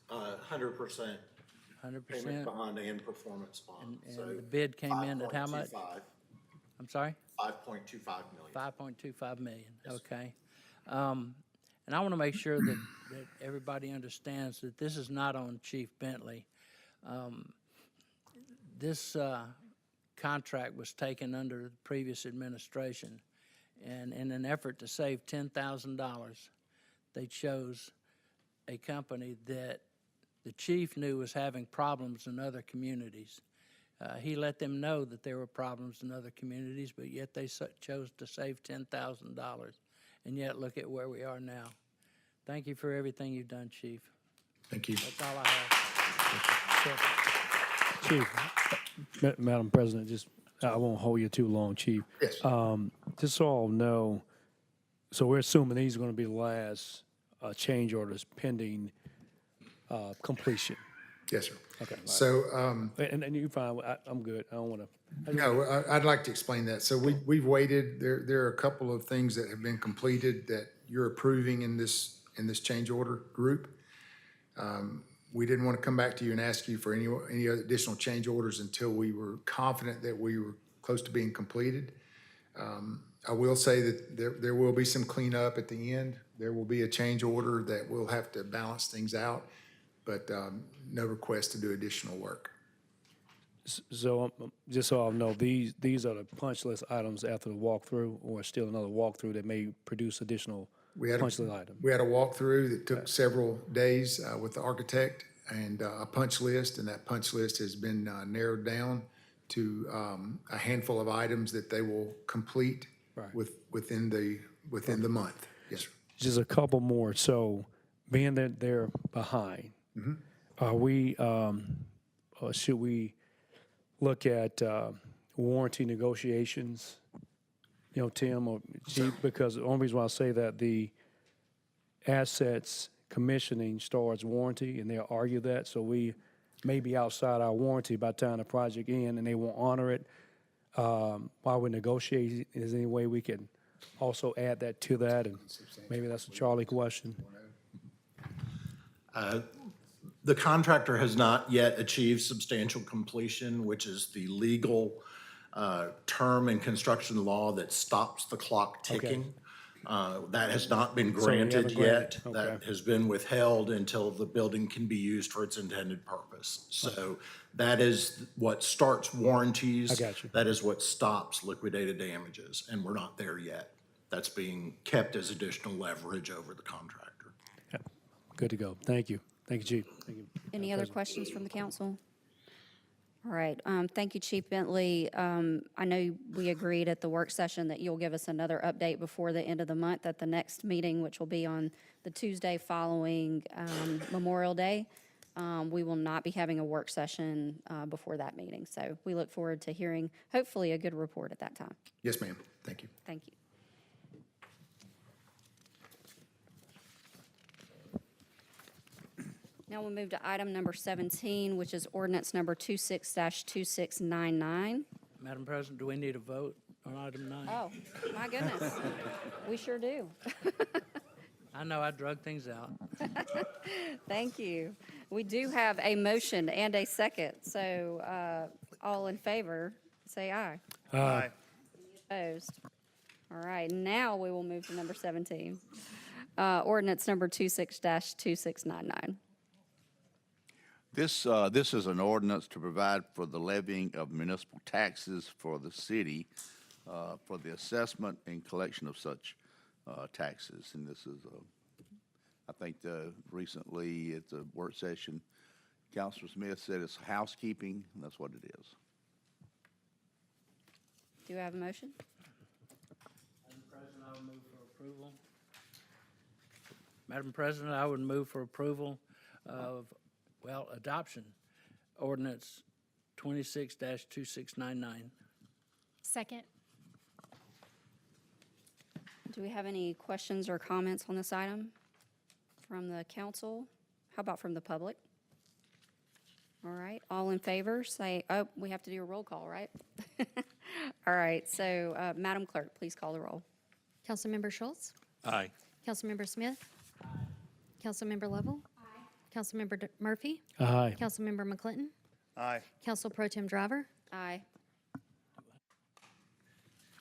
100%. 100%? Payment bond and performance bond. And So the bid came in at how much? 5.25. I'm sorry? 5.25 million. 5.25 million, okay. And I want to make sure that everybody understands that this is not on Chief Bentley. This contract was taken under the previous administration, and in an effort to save $10,000, they chose a company that the chief knew was having problems in other communities. He let them know that there were problems in other communities, but yet they chose to save $10,000. And yet, look at where we are now. Thank you for everything you've done, Chief. Thank you. That's all I have. Chief, Madam President, I won't hold you too long, Chief. Yes. Just so I'll know, so we're assuming these are going to be the last change orders pending completion. Yes, sir. Okay. So, and you're fine. I'm good. I don't want to. no, I'd like to explain that. So we've waited. There are a couple of things that have been completed that you're approving in this change order group. We didn't want to come back to you and ask you for any other additional change orders until we were confident that we were close to being completed. I will say that there will be some cleanup at the end. There will be a change order that we'll have to balance things out, but no request to do additional work. So, just so I know, these are the punch list items after the walkthrough, or still another walkthrough that may produce additional punch list items? We had a walkthrough that took several days with the architect and a punch list, and that punch list has been narrowed down to a handful of items that they will complete within the month. Yes, sir. Just a couple more. So, being that they're behind, are we, or should we look at warranty negotiations? You know, Tim or Chief, because the only reason why I say that, the assets commissioning starts warranty, and they'll argue that, so we may be outside our warranty by the time the project ends, and they won't honor it. While we're negotiating, is there any way we can also add that to that? And maybe that's a Charlie question. The contractor has not yet achieved substantial completion, which is the legal term in construction law that stops the clock ticking. That has not been granted yet. That has been withheld until the building can be used for its intended purpose. So that is what starts warranties. I got you. That is what stops liquidated damages, and we're not there yet. That's being kept as additional leverage over the contractor. Good to go. Thank you. Thank you, Chief. Thank you. Any other questions from the council? All right, thank you, Chief Bentley. I know we agreed at the work session that you'll give us another update before the end of the month at the next meeting, which will be on the Tuesday following Memorial Day. We will not be having a work session before that meeting, so we look forward to hearing, hopefully, a good report at that time. Yes, ma'am. Thank you. Thank you. Now we'll move to item number 17, which is ordinance number 26-2699. Madam President, do we need a vote on item 9? Oh, my goodness. We sure do. I know I drug things out. Thank you. We do have a motion and a second, so all in favor, say aye. Aye. Opposed? All right, now we will move to number 17, ordinance number 26-2699. This is an ordinance to provide for the levying of municipal taxes for the city, for the assessment and collection of such taxes. And this is, I think recently at the work session, Councilor Smith said it's housekeeping, and that's what it is. Do you have a motion? Madam President, I would move for approval. Madam President, I would move for approval of, well, adoption, ordinance 26-2699. Second. Do we have any questions or comments on this item from the council? How about from the public? All right, all in favor, say, oh, we have to do a roll call, right? All right, so Madam Clerk, please call the roll. Councilmember Schultz? Aye. Councilmember Smith? Aye. Councilmember Lovell? Aye. Councilmember Murphy? Aye. Councilmember McClinton? Aye. Council Pro Tem Driver? Aye.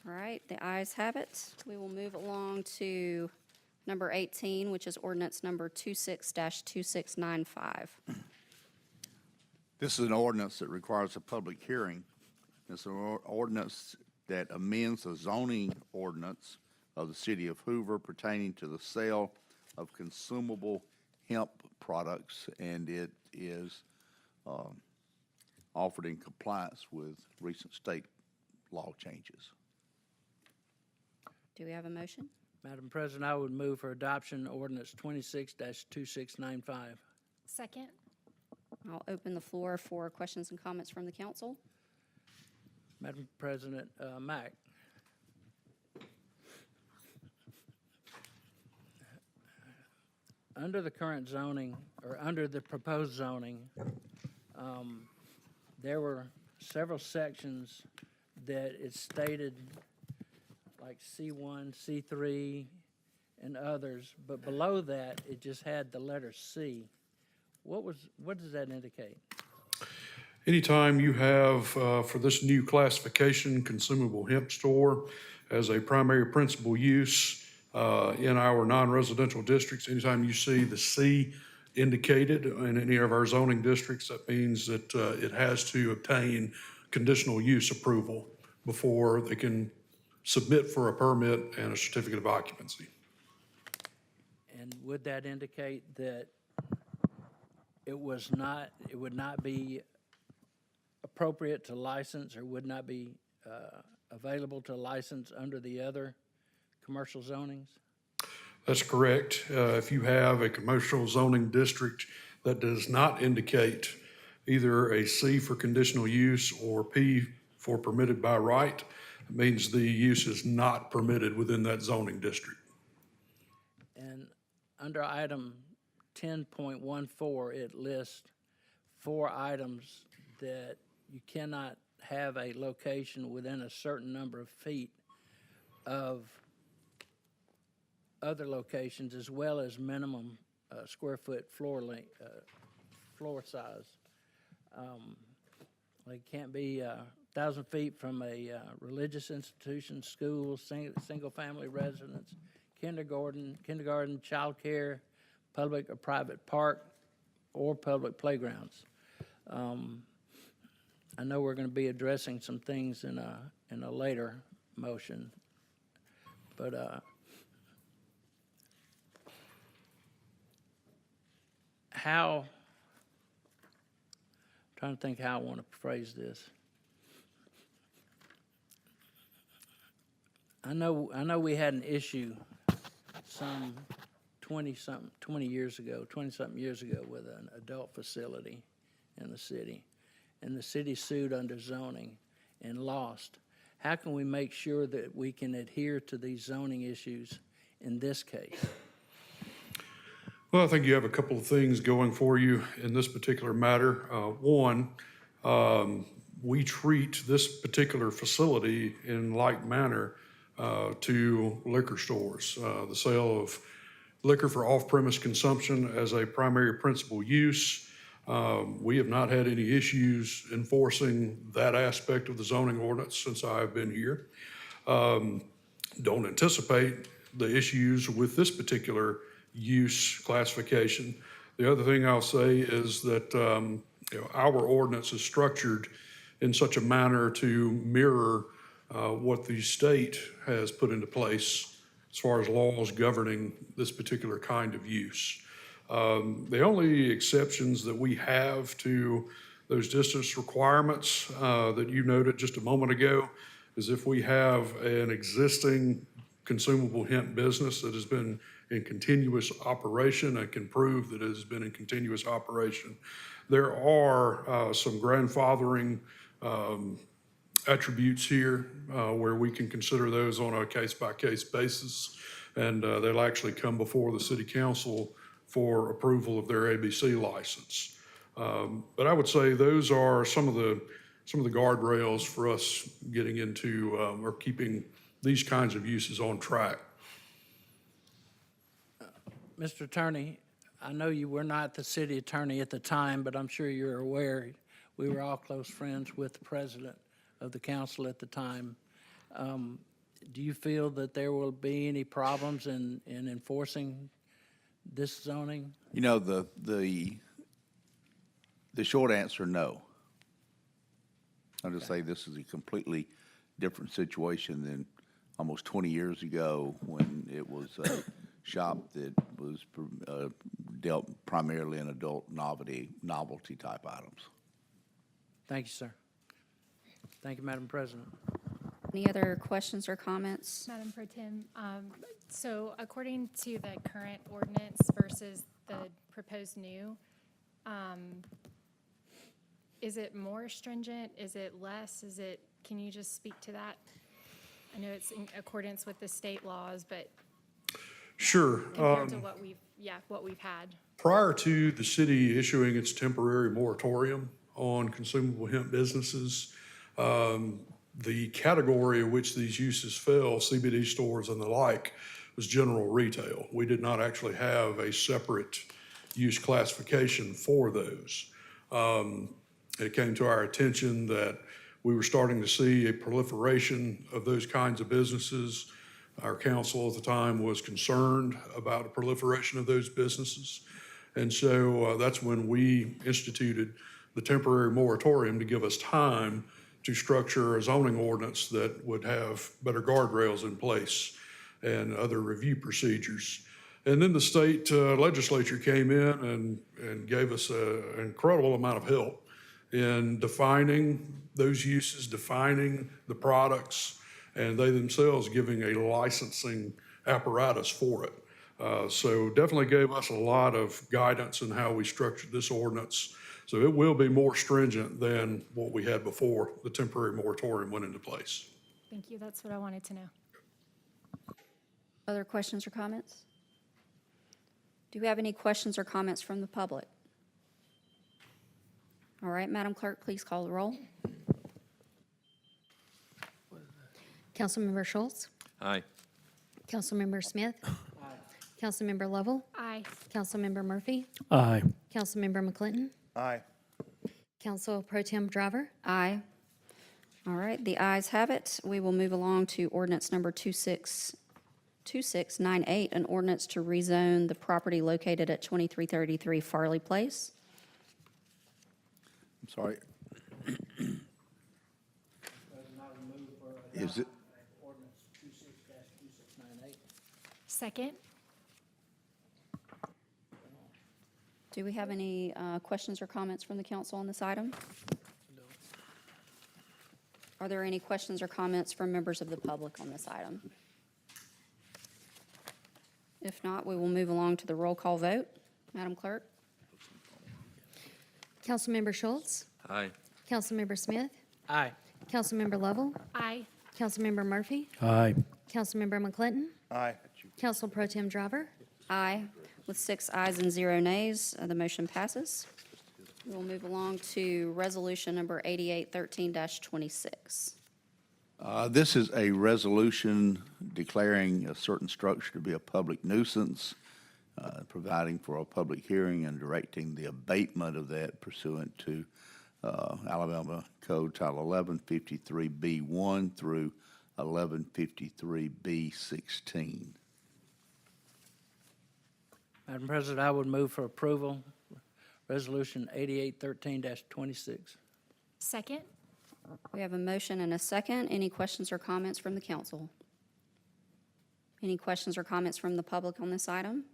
All right, the ayes have it. We will move along to number 18, which is ordinance number 26-2695. This is an ordinance that requires a public hearing. It's an ordinance that amends the zoning ordinance of the city of Hoover pertaining to the sale of consumable hemp products, and it is offered in compliance with recent state law changes. Do we have a motion? Madam President, I would move for adoption ordinance 26-2695. Second. I'll open the floor for questions and comments from the council. Madam President, Mack. Under the current zoning, or under the proposed zoning, there were several sections that it stated, like C1, C3, and others, but below that, it just had the letter C. What does that indicate? Anytime you have, for this new classification, consumable hemp store as a primary principal use in our non-residential districts, anytime you see the C, indicated in any of our zoning districts, that means that it has to obtain conditional use approval before they can submit for a permit and a certificate of occupancy. And would that indicate that it would not be appropriate to license or would not be available to license under the other commercial zonings? That's correct. If you have a commercial zoning district that does not indicate either a C for conditional use or P for permitted by right, it means the use is not permitted within that zoning district. And under item 10.14, it lists 4 items that you cannot have a location within a certain number of feet of other locations, as well as minimum square foot floor length, floor size. They can't be 1,000 feet from a religious institution, school, single-family residence, kindergarten, childcare, public or private park, or public playgrounds. I know we're going to be addressing some things in a later motion, but I'm trying to think how I want to phrase this. I know we had an issue some 20-something years ago with an adult facility in the city, and the city sued under zoning and lost. How can we make sure that we can adhere to these zoning issues in this case? Well, I think you have a couple of things going for you in this particular matter. One, we treat this particular facility in like manner to liquor stores. The sale of liquor for off-premise consumption as a primary principal use. We have not had any issues enforcing that aspect of the zoning ordinance since I've been here. Don't anticipate the issues with this particular use classification. The other thing I'll say is that our ordinance is structured in such a manner to mirror what the state has put into place as far as laws governing this particular kind of use. The only exceptions that we have to those distance requirements that you noted just a moment ago is if we have an existing consumable hemp business that has been in continuous operation and can prove that it has been in continuous operation. There are some grandfathering attributes here where we can consider those on a case-by-case basis, and they'll actually come before the city council for approval of their ABC license. But I would say those are some of the guardrails for us getting into or keeping these kinds of uses on track. Mr. Attorney, I know you were not the city attorney at the time, but I'm sure you're aware we were all close friends with the president of the council at the time. Do you feel that there will be any problems in enforcing this zoning? You know, the short answer, no. I'll just say this is a completely different situation than almost 20 years ago when it was a shop that was dealt primarily in adult novelty type items. Thank you, sir. Thank you, Madam President. Any other questions or comments? Madam Pro Tem, so according to the current ordinance versus the proposed new, is it more stringent? Is it less? Can you just speak to that? I know it's in accordance with the state laws, but Sure. compared to what we've had. Prior to the city issuing its temporary moratorium on consumable hemp businesses, the category in which these uses fell, CBD stores and the like, was general retail. We did not actually have a separate use classification for those. It came to our attention that we were starting to see a proliferation of those kinds of businesses. Our council at the time was concerned about the proliferation of those businesses. And so that's when we instituted the temporary moratorium to give us time to structure a zoning ordinance that would have better guardrails in place and other review procedures. And then the state legislature came in and gave us an incredible amount of help in defining those uses, defining the products, and they themselves giving a licensing apparatus for it. So definitely gave us a lot of guidance in how we structured this ordinance. So it will be more stringent than what we had before the temporary moratorium went into place. Thank you. That's what I wanted to know. Other questions or comments? Do we have any questions or comments from the public? All right, Madam Clerk, please call the roll. Councilmember Schultz? Aye. Councilmember Smith? Councilmember Lovell? Aye. Councilmember Murphy? Aye. Councilmember McClinton? Aye. Council Pro Tem Driver? Aye. All right, the ayes have it. We will move along to ordinance number 2698, an ordinance to rezone the property located at 2333 Farley Place. I'm sorry. Is it? Second? Do we have any questions or comments from the council on this item? Are there any questions or comments from members of the public on this item? If not, we will move along to the roll call vote. Madam Clerk? Councilmember Schultz? Aye. Councilmember Smith? Aye. Councilmember Lovell? Aye. Councilmember Murphy? Aye. Councilmember McClinton? Aye. Council Pro Tem Driver? Aye. With 6 ayes and 0 nays, the motion passes. We'll move along to resolution number 8813-26. This is a resolution declaring a certain structure to be a public nuisance, providing for a public hearing and directing the abatement of that pursuant to Alabama Code Title 1153B1 through 1153B16. Madam President, I would move for approval, Resolution 8813-26. Second? We have a motion and a second. Any questions or comments from the council? Any questions or comments from the public on this item?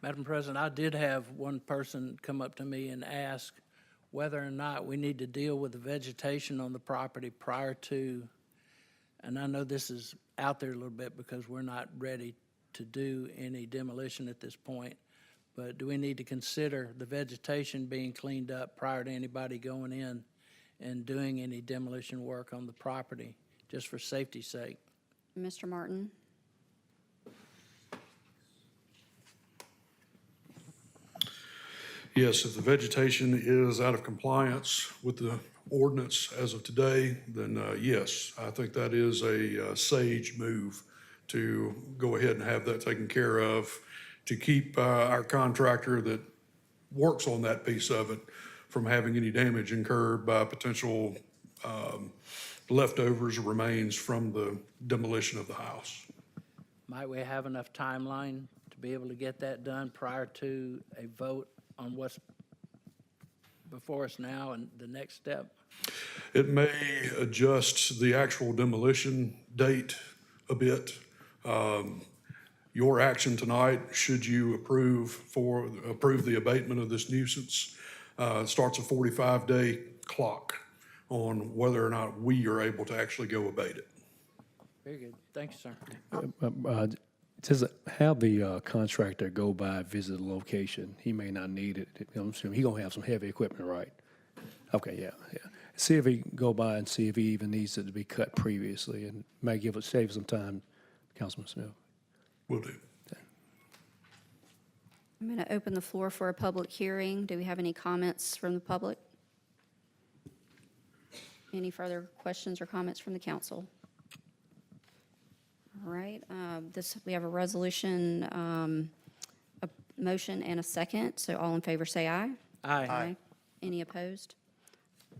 Madam President, I did have one person come up to me and ask whether or not we need to deal with the vegetation on the property prior to, and I know this is out there a little bit because we're not ready to do any demolition at this point, but do we need to consider the vegetation being cleaned up prior to anybody going in and doing any demolition work on the property, just for safety's sake? Mr. Martin? Yes, if the vegetation is out of compliance with the ordinance as of today, then yes, I think that is a sage move to go ahead and have that taken care of, to keep our contractor that works on that piece of it from having any damage incurred by potential leftovers or remains from the demolition of the house. Might we have enough timeline to be able to get that done prior to a vote on what's before us now and the next step? It may adjust the actual demolition date a bit. Your action tonight, should you approve the abatement of this nuisance, starts a 45-day clock on whether or not we are able to actually go abate it. Very good. Thank you, sir. Just have the contractor go by, visit the location. He may not need it. I'm assuming he's going to have some heavy equipment, right? Okay, yeah. See if he can go by and see if he even needs it to be cut previously, and may save some time, Councilman Smith. Will do. I'm going to open the floor for a public hearing. Do we have any comments from the public? Any further questions or comments from the council? All right, we have a resolution, a motion and a second, so all in favor say aye. Aye. Any opposed?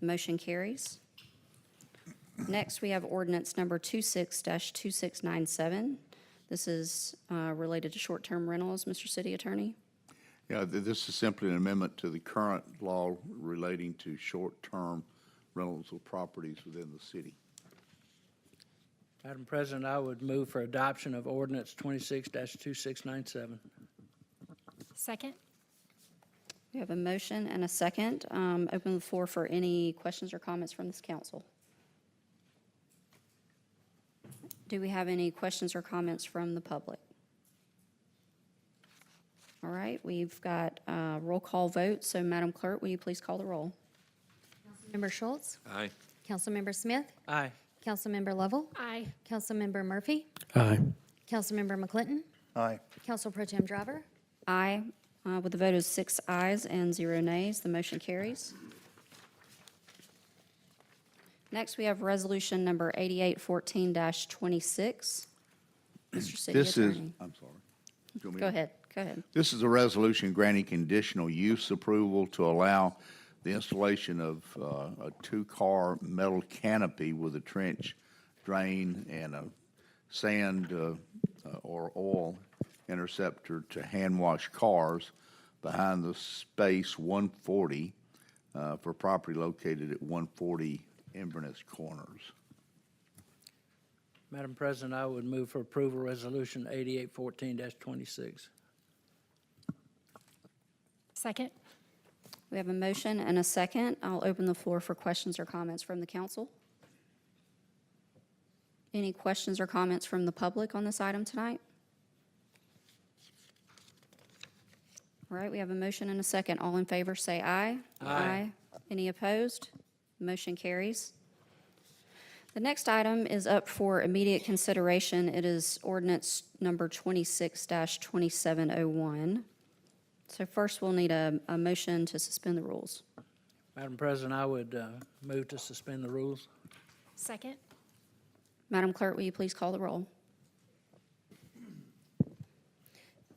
Motion carries. Next, we have ordinance number 26-2697. This is related to short-term rentals, Mr. City Attorney. Yeah, this is simply an amendment to the current law relating to short-term rentals of properties within the city. Madam President, I would move for adoption of ordinance 26-2697. Second? We have a motion and a second. Open the floor for any questions or comments from this council. Do we have any questions or comments from the public? All right, we've got a roll call vote, so Madam Clerk, will you please call the roll? Member Schultz? Aye. Councilmember Smith? Aye. Councilmember Lovell? Aye. Councilmember Murphy? Aye. Councilmember McClinton? Aye. Council Pro Tem Driver? Aye. With a vote of 6 ayes and 0 nays, the motion carries. Next, we have resolution number 8814-26. Mr. City This is, Attorney. I'm sorry. Do you want me Go to- ahead, go ahead. This is a resolution granting conditional use approval to allow the installation of a two-car metal canopy with a trench drain and a sand or oil interceptor to hand wash cars behind the space 140 for property located at 140 Inverness Corners. Madam President, I would move for approval resolution 8814-26. Second? We have a motion and a second. I'll open the floor for questions or comments from the council. Any questions or comments from the public on this item tonight? All right, we have a motion and a second. All in favor, say aye. Aye. Any opposed? Motion carries. The next item is up for immediate consideration. It is ordinance number 26-2701. So first, we'll need a motion to suspend the rules. Madam President, I would move to suspend the rules. Second? Madam Clerk, will you please call the roll?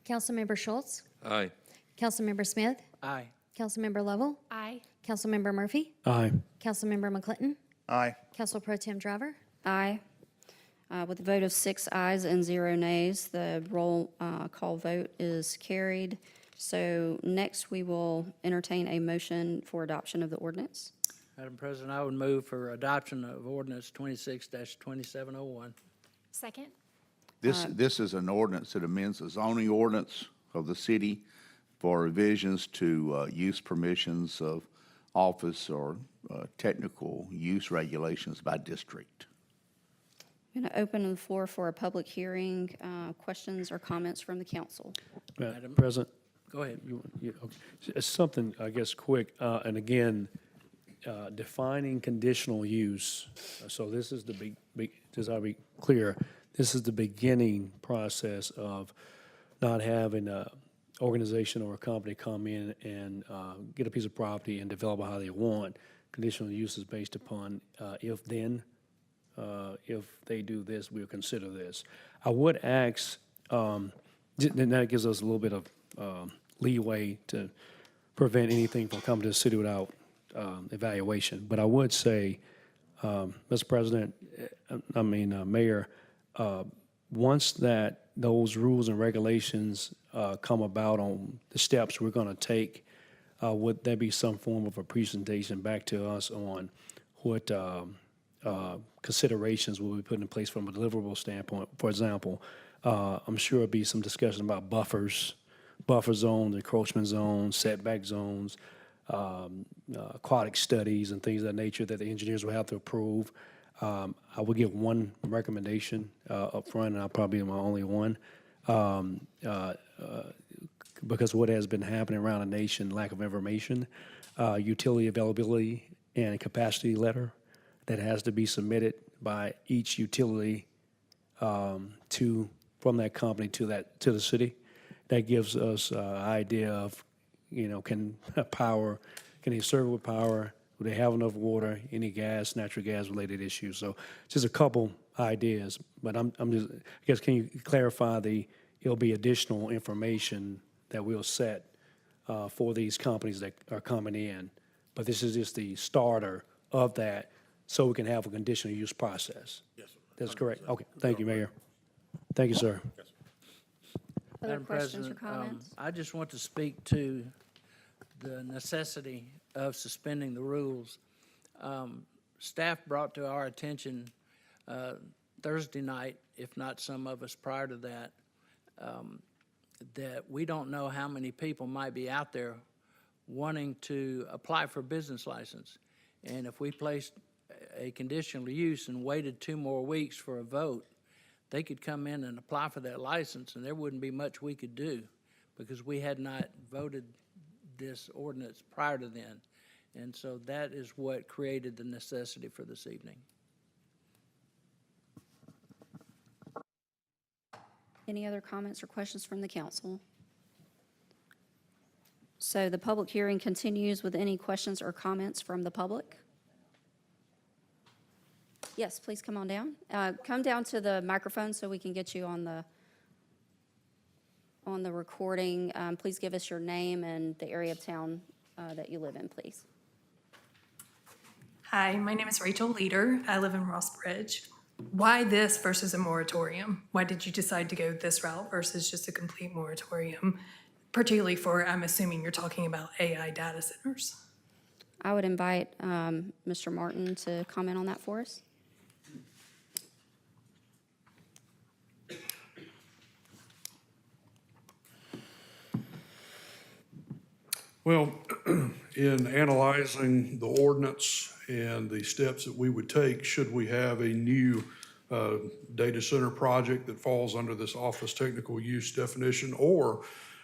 Councilmember Schultz? Aye. Councilmember Smith? Aye. Councilmember Lovell? Aye. Councilmember Murphy? Aye. Councilmember McClinton? Aye. Council Pro Tem Driver? Aye. With a vote of 6 ayes and 0 nays, the roll call vote is carried. So next, we will entertain a motion for adoption of the ordinance. Madam President, I would move for adoption of ordinance 26-2701. Second? This is an ordinance that amends the zoning ordinance of the city for revisions to use permissions of office or technical use regulations by district. I'm going to open the floor for a public hearing. Questions or comments from the council? Madam President? Go ahead. Okay. It's something, I guess, quick, and again, defining conditional use. So this is the just I'll be clear, this is the beginning process of not having a organization or a company come in and get a piece of property and develop it how they want. Conditional use is based upon if they do this, we'll consider this. I would ask, and that gives us a little bit of leeway to prevent anything from coming to the city without evaluation. But I would say, Mr. President, Mayor, once those rules and regulations come about on the steps we're going to take, would there be some form of a presentation back to us on what considerations will be put in place from a deliverable standpoint? For example, I'm sure there'll be some discussion about buffers, buffer zones, encroachment zones, setback zones, aquatic studies and things of that nature that the engineers will have to approve. I will give one recommendation up front, and I'll probably be my only one, because what has been happening around the nation, lack of information, utility availability and a capacity letter that has to be submitted by each utility from that company to the city. That gives us an idea of, can they serve with power? Do they have enough water? Any gas, natural gas related issues? So just a couple ideas, but I'm just, I guess, can you clarify it'll be additional information that we'll set for these companies that are coming in. But this is just the starter of that, so we can have a conditional use process. Yes, sir. That's correct. Okay, thank you, Mayor. Thank you, sir. Other Madam questions or President, comments? I just want to speak to the necessity of suspending the rules. Staff brought to our attention Thursday night, if not some of us prior to that, that we don't know how many people might be out there wanting to apply for a business license. And if we placed a conditional use and waited 2 more weeks for a vote, they could come in and apply for that license, and there wouldn't be much we could do because we had not voted this ordinance prior to then. And so that is what created the necessity for this evening. Any other comments or questions from the council? So the public hearing continues with any questions or comments from the public. Yes, please come on down. Come down to the microphone so we can get you on the recording. Please give us your name and the area of town that you live in, please. Hi, my name is Rachel Leader. I live in Rossbridge. Why this versus a moratorium? Why did you decide to go this route versus just a complete moratorium? Particularly for, I'm assuming you're talking about AI data centers. I would invite Mr. Martin to comment on that for us. Well, in analyzing the ordinance and the steps that we would take should we have a new data center project that falls under this office technical use definition or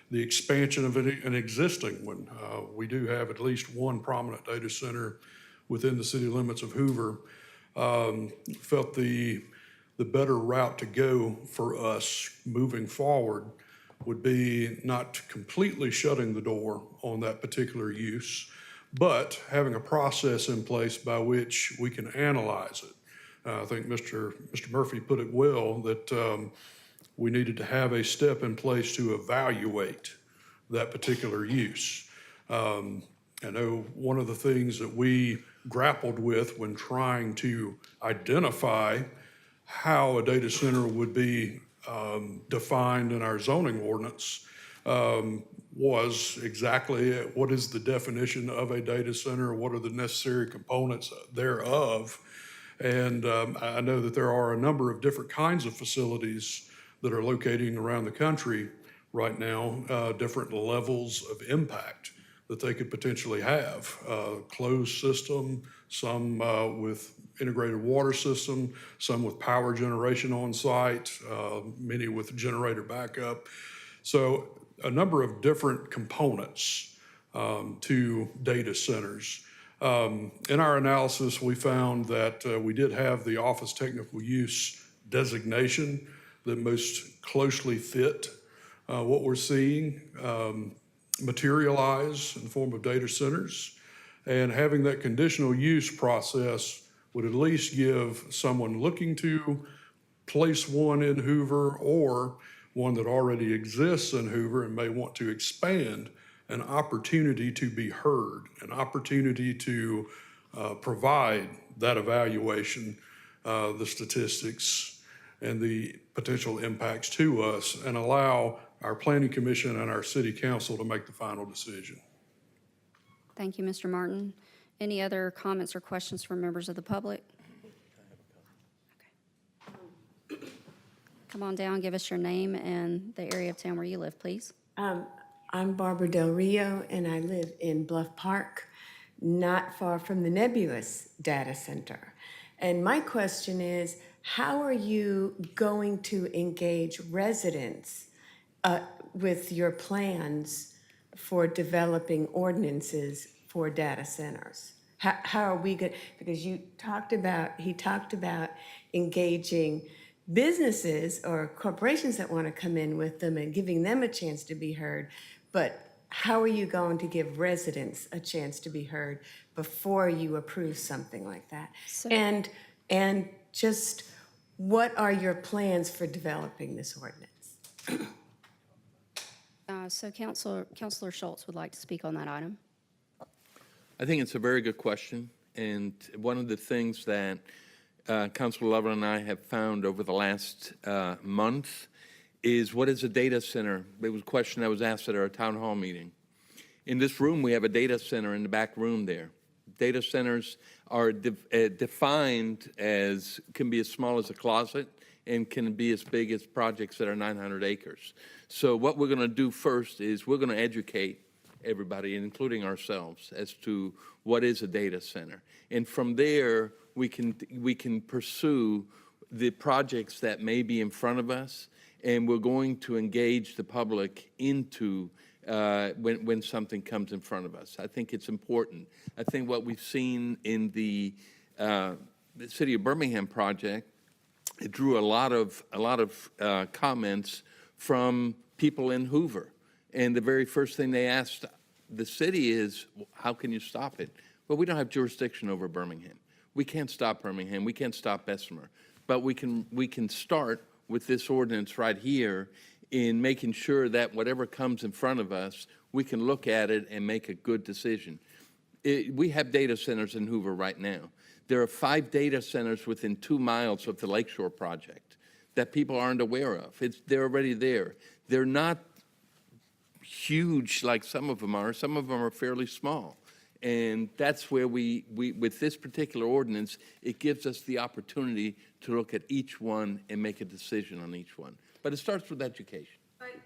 the expansion of an existing one. We do have at least one prominent data center within the city limits of Hoover. Felt the better route to go for us moving forward would be not completely shutting the door on that particular use, but having a process in place by which we can analyze it. I think Mr. Murphy put it well that we needed to have a step in place to evaluate that particular use. I know one of the things that we grappled with when trying to identify how a data center would be defined in our zoning ordinance was exactly what is the definition of a data center, what are the necessary components thereof. And I know that there are a number of different kinds of facilities that are locating around the country right now, different levels of impact that they could potentially have. Closed system, some with integrated water system, some with power generation on site, many with generator backup. So a number of different components to data centers. In our analysis, we found that we did have the office technical use designation that most closely fit what we're seeing materialize in the form of data centers. And having that conditional use process would at least give someone looking to place one in Hoover or one that already exists in Hoover and may want to expand an opportunity to be heard, an opportunity to provide that evaluation, the statistics and the potential impacts to us, and allow our planning commission and our city council to make the final decision. Thank you, Mr. Martin. Any other comments or questions from members of the public? Okay. Come on down, give us your name and the area of town where you live, please. I'm Barbara Del Rio, and I live in Bluff Park, not far from the Nebulous Data Center. And my question is, how are you going to engage residents with your plans for developing ordinances for data centers? How are we going, because he talked about engaging businesses or corporations that want to come in with them and giving them a chance to be heard, but how are you going to give residents a chance to be heard before you approve something like that? And just what are your plans for developing this ordinance? So Councilor Schultz would like to speak on that item. I think it's a very good question. And one of the things that Councilor Lovell and I have found over the last month is what is a data center? It was a question that was asked at our town hall meeting. In this room, we have a data center in the back room there. Data centers are defined as, can be as small as a closet and can be as big as projects that are 900 acres. So what we're going to do first is we're going to educate everybody, including ourselves, as to what is a data center. And from there, we can pursue the projects that may be in front of us, and we're going to engage the public into when something comes in front of us. I think it's important. I think what we've seen in the City of Birmingham project, it drew a lot of comments from people in Hoover. And the very first thing they asked the city is, how can you stop it? Well, we don't have jurisdiction over Birmingham. We can't stop Birmingham. We can't stop Bessemer. But we can start with this ordinance right here in making sure that whatever comes in front of us, we can look at it and make a good decision. We have data centers in Hoover right now. There are 5 data centers within 2 miles of the Lakeshore project that people aren't aware of. They're already there. They're not huge like some of them are. Some of them are fairly small. And that's where we with this particular ordinance, it gives us the opportunity to look at each one and make a decision on each one. But it starts with education.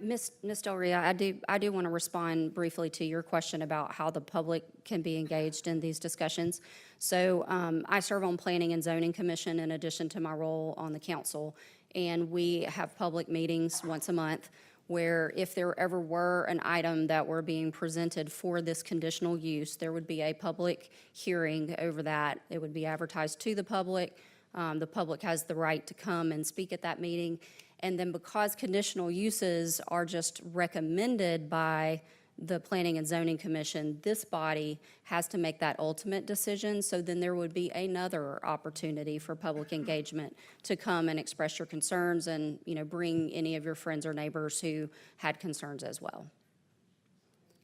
Ms. Del Rio, I do want to respond briefly to your question about how the public can be engaged in these discussions. So I serve on Planning and Zoning Commission in addition to my role on the council, and we have public meetings once a month where if there ever were an item that were being presented for this conditional use, there would be a public hearing over that. It would be advertised to the public. The public has the right to come and speak at that meeting. And then because conditional uses are just recommended by the Planning and Zoning Commission, this body has to make that ultimate decision. So then there would be another opportunity for public engagement to come and express your concerns and, bring any of your friends or neighbors who had concerns as well.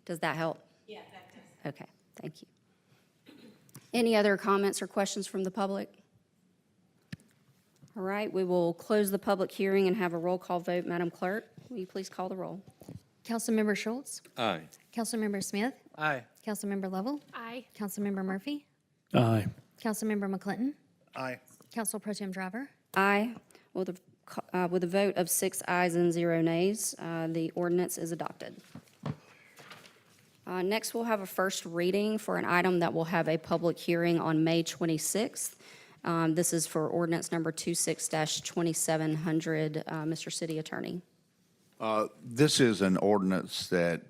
Does that help? Yeah, that does. Okay, thank you. Any other comments or questions from the public? All right, we will close the public hearing and have a roll call vote. Madam Clerk, will you please call the roll? Councilmember Schultz? Aye. Councilmember Smith? Aye. Councilmember Lovell? Aye. Councilmember Murphy? Aye. Councilmember McClinton? Aye. Council Pro Tem Driver? Aye. With a vote of 6 ayes and 0 nays, the ordinance is adopted. Next, we'll have a first reading for an item that will have a public hearing on May 26th. This is for ordinance number 26-2700. Mr. City Attorney. This is an ordinance that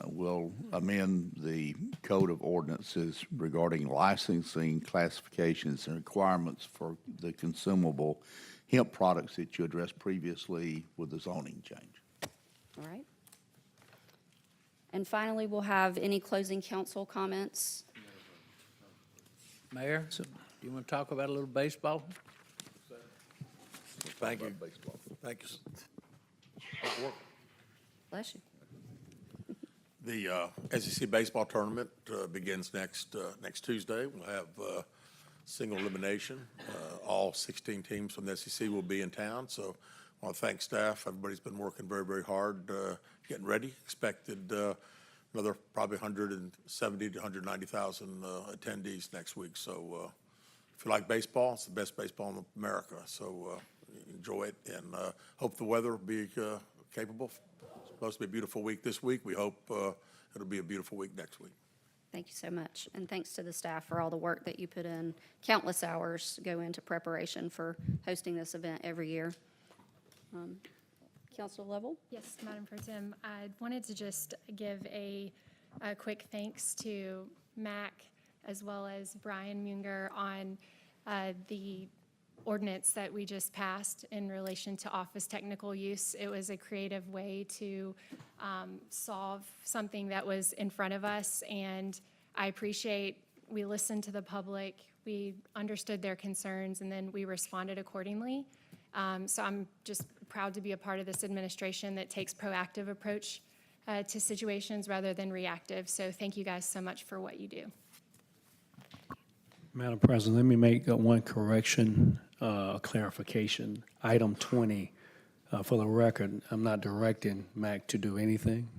will amend the Code of Ordinances regarding licensing, classifications, and requirements for the consumable hemp products that you addressed previously with the zoning change. All right. And finally, we'll have any closing council comments. Mayor, do you want to talk about a little baseball? Thank you. Thank you. Bless you. The SEC baseball tournament begins next Tuesday. We'll have single elimination. All 16 teams from the SEC will be in town. So I want to thank staff. Everybody's been working very, very hard getting ready. Expected another probably 170 to 190,000 attendees next week. So if you like baseball, it's the best baseball in America. So enjoy it and hope the weather will be capable. It's supposed to be a beautiful week this week. We hope it'll be a beautiful week next week. Thank you so much. And thanks to the staff for all the work that you put in. Countless hours go into preparation for hosting this event every year. Councilor Lovell? Yes, Madam Pro Tem. I wanted to just give a quick thanks to Mac as well as Brian Munger on the ordinance that we just passed in relation to office technical use. It was a creative way to solve something that was in front of us, and I appreciate we listened to the public, we understood their concerns, and then we responded accordingly. So I'm just proud to be a part of this administration that takes proactive approach to situations rather than reactive. So thank you guys so much for what you do. Madam President, let me make one correction, clarification. Item 20 For the record, I'm not directing Mac to do anything.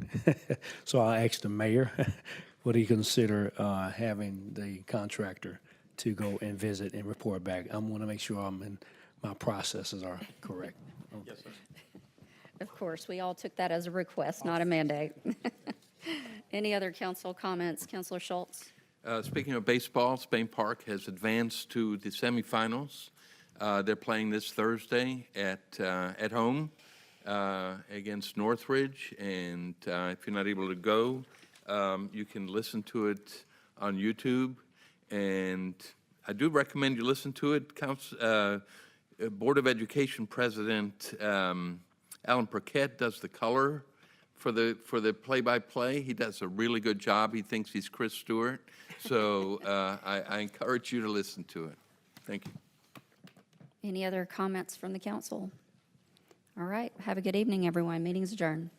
So I asked the mayor, would he consider having the contractor to go and visit and report back? I want to make sure my processes are correct. Yes, sir. Of course, we all took that as a request, not a mandate. Any other council comments? Councilor Schultz? Speaking of baseball, Spain Park has advanced to the semifinals. They're playing this Thursday at home against Northridge, and if you're not able to go, you can listen to it on YouTube. And I do recommend you listen to it. Board of Education President Alan Burkett does the color for the play-by-play. He does a really good job. He thinks he's Chris Stewart. So I encourage you to listen to it. Thank you. Any other comments from the council? All right, have a good evening, everyone. Meeting's adjourned.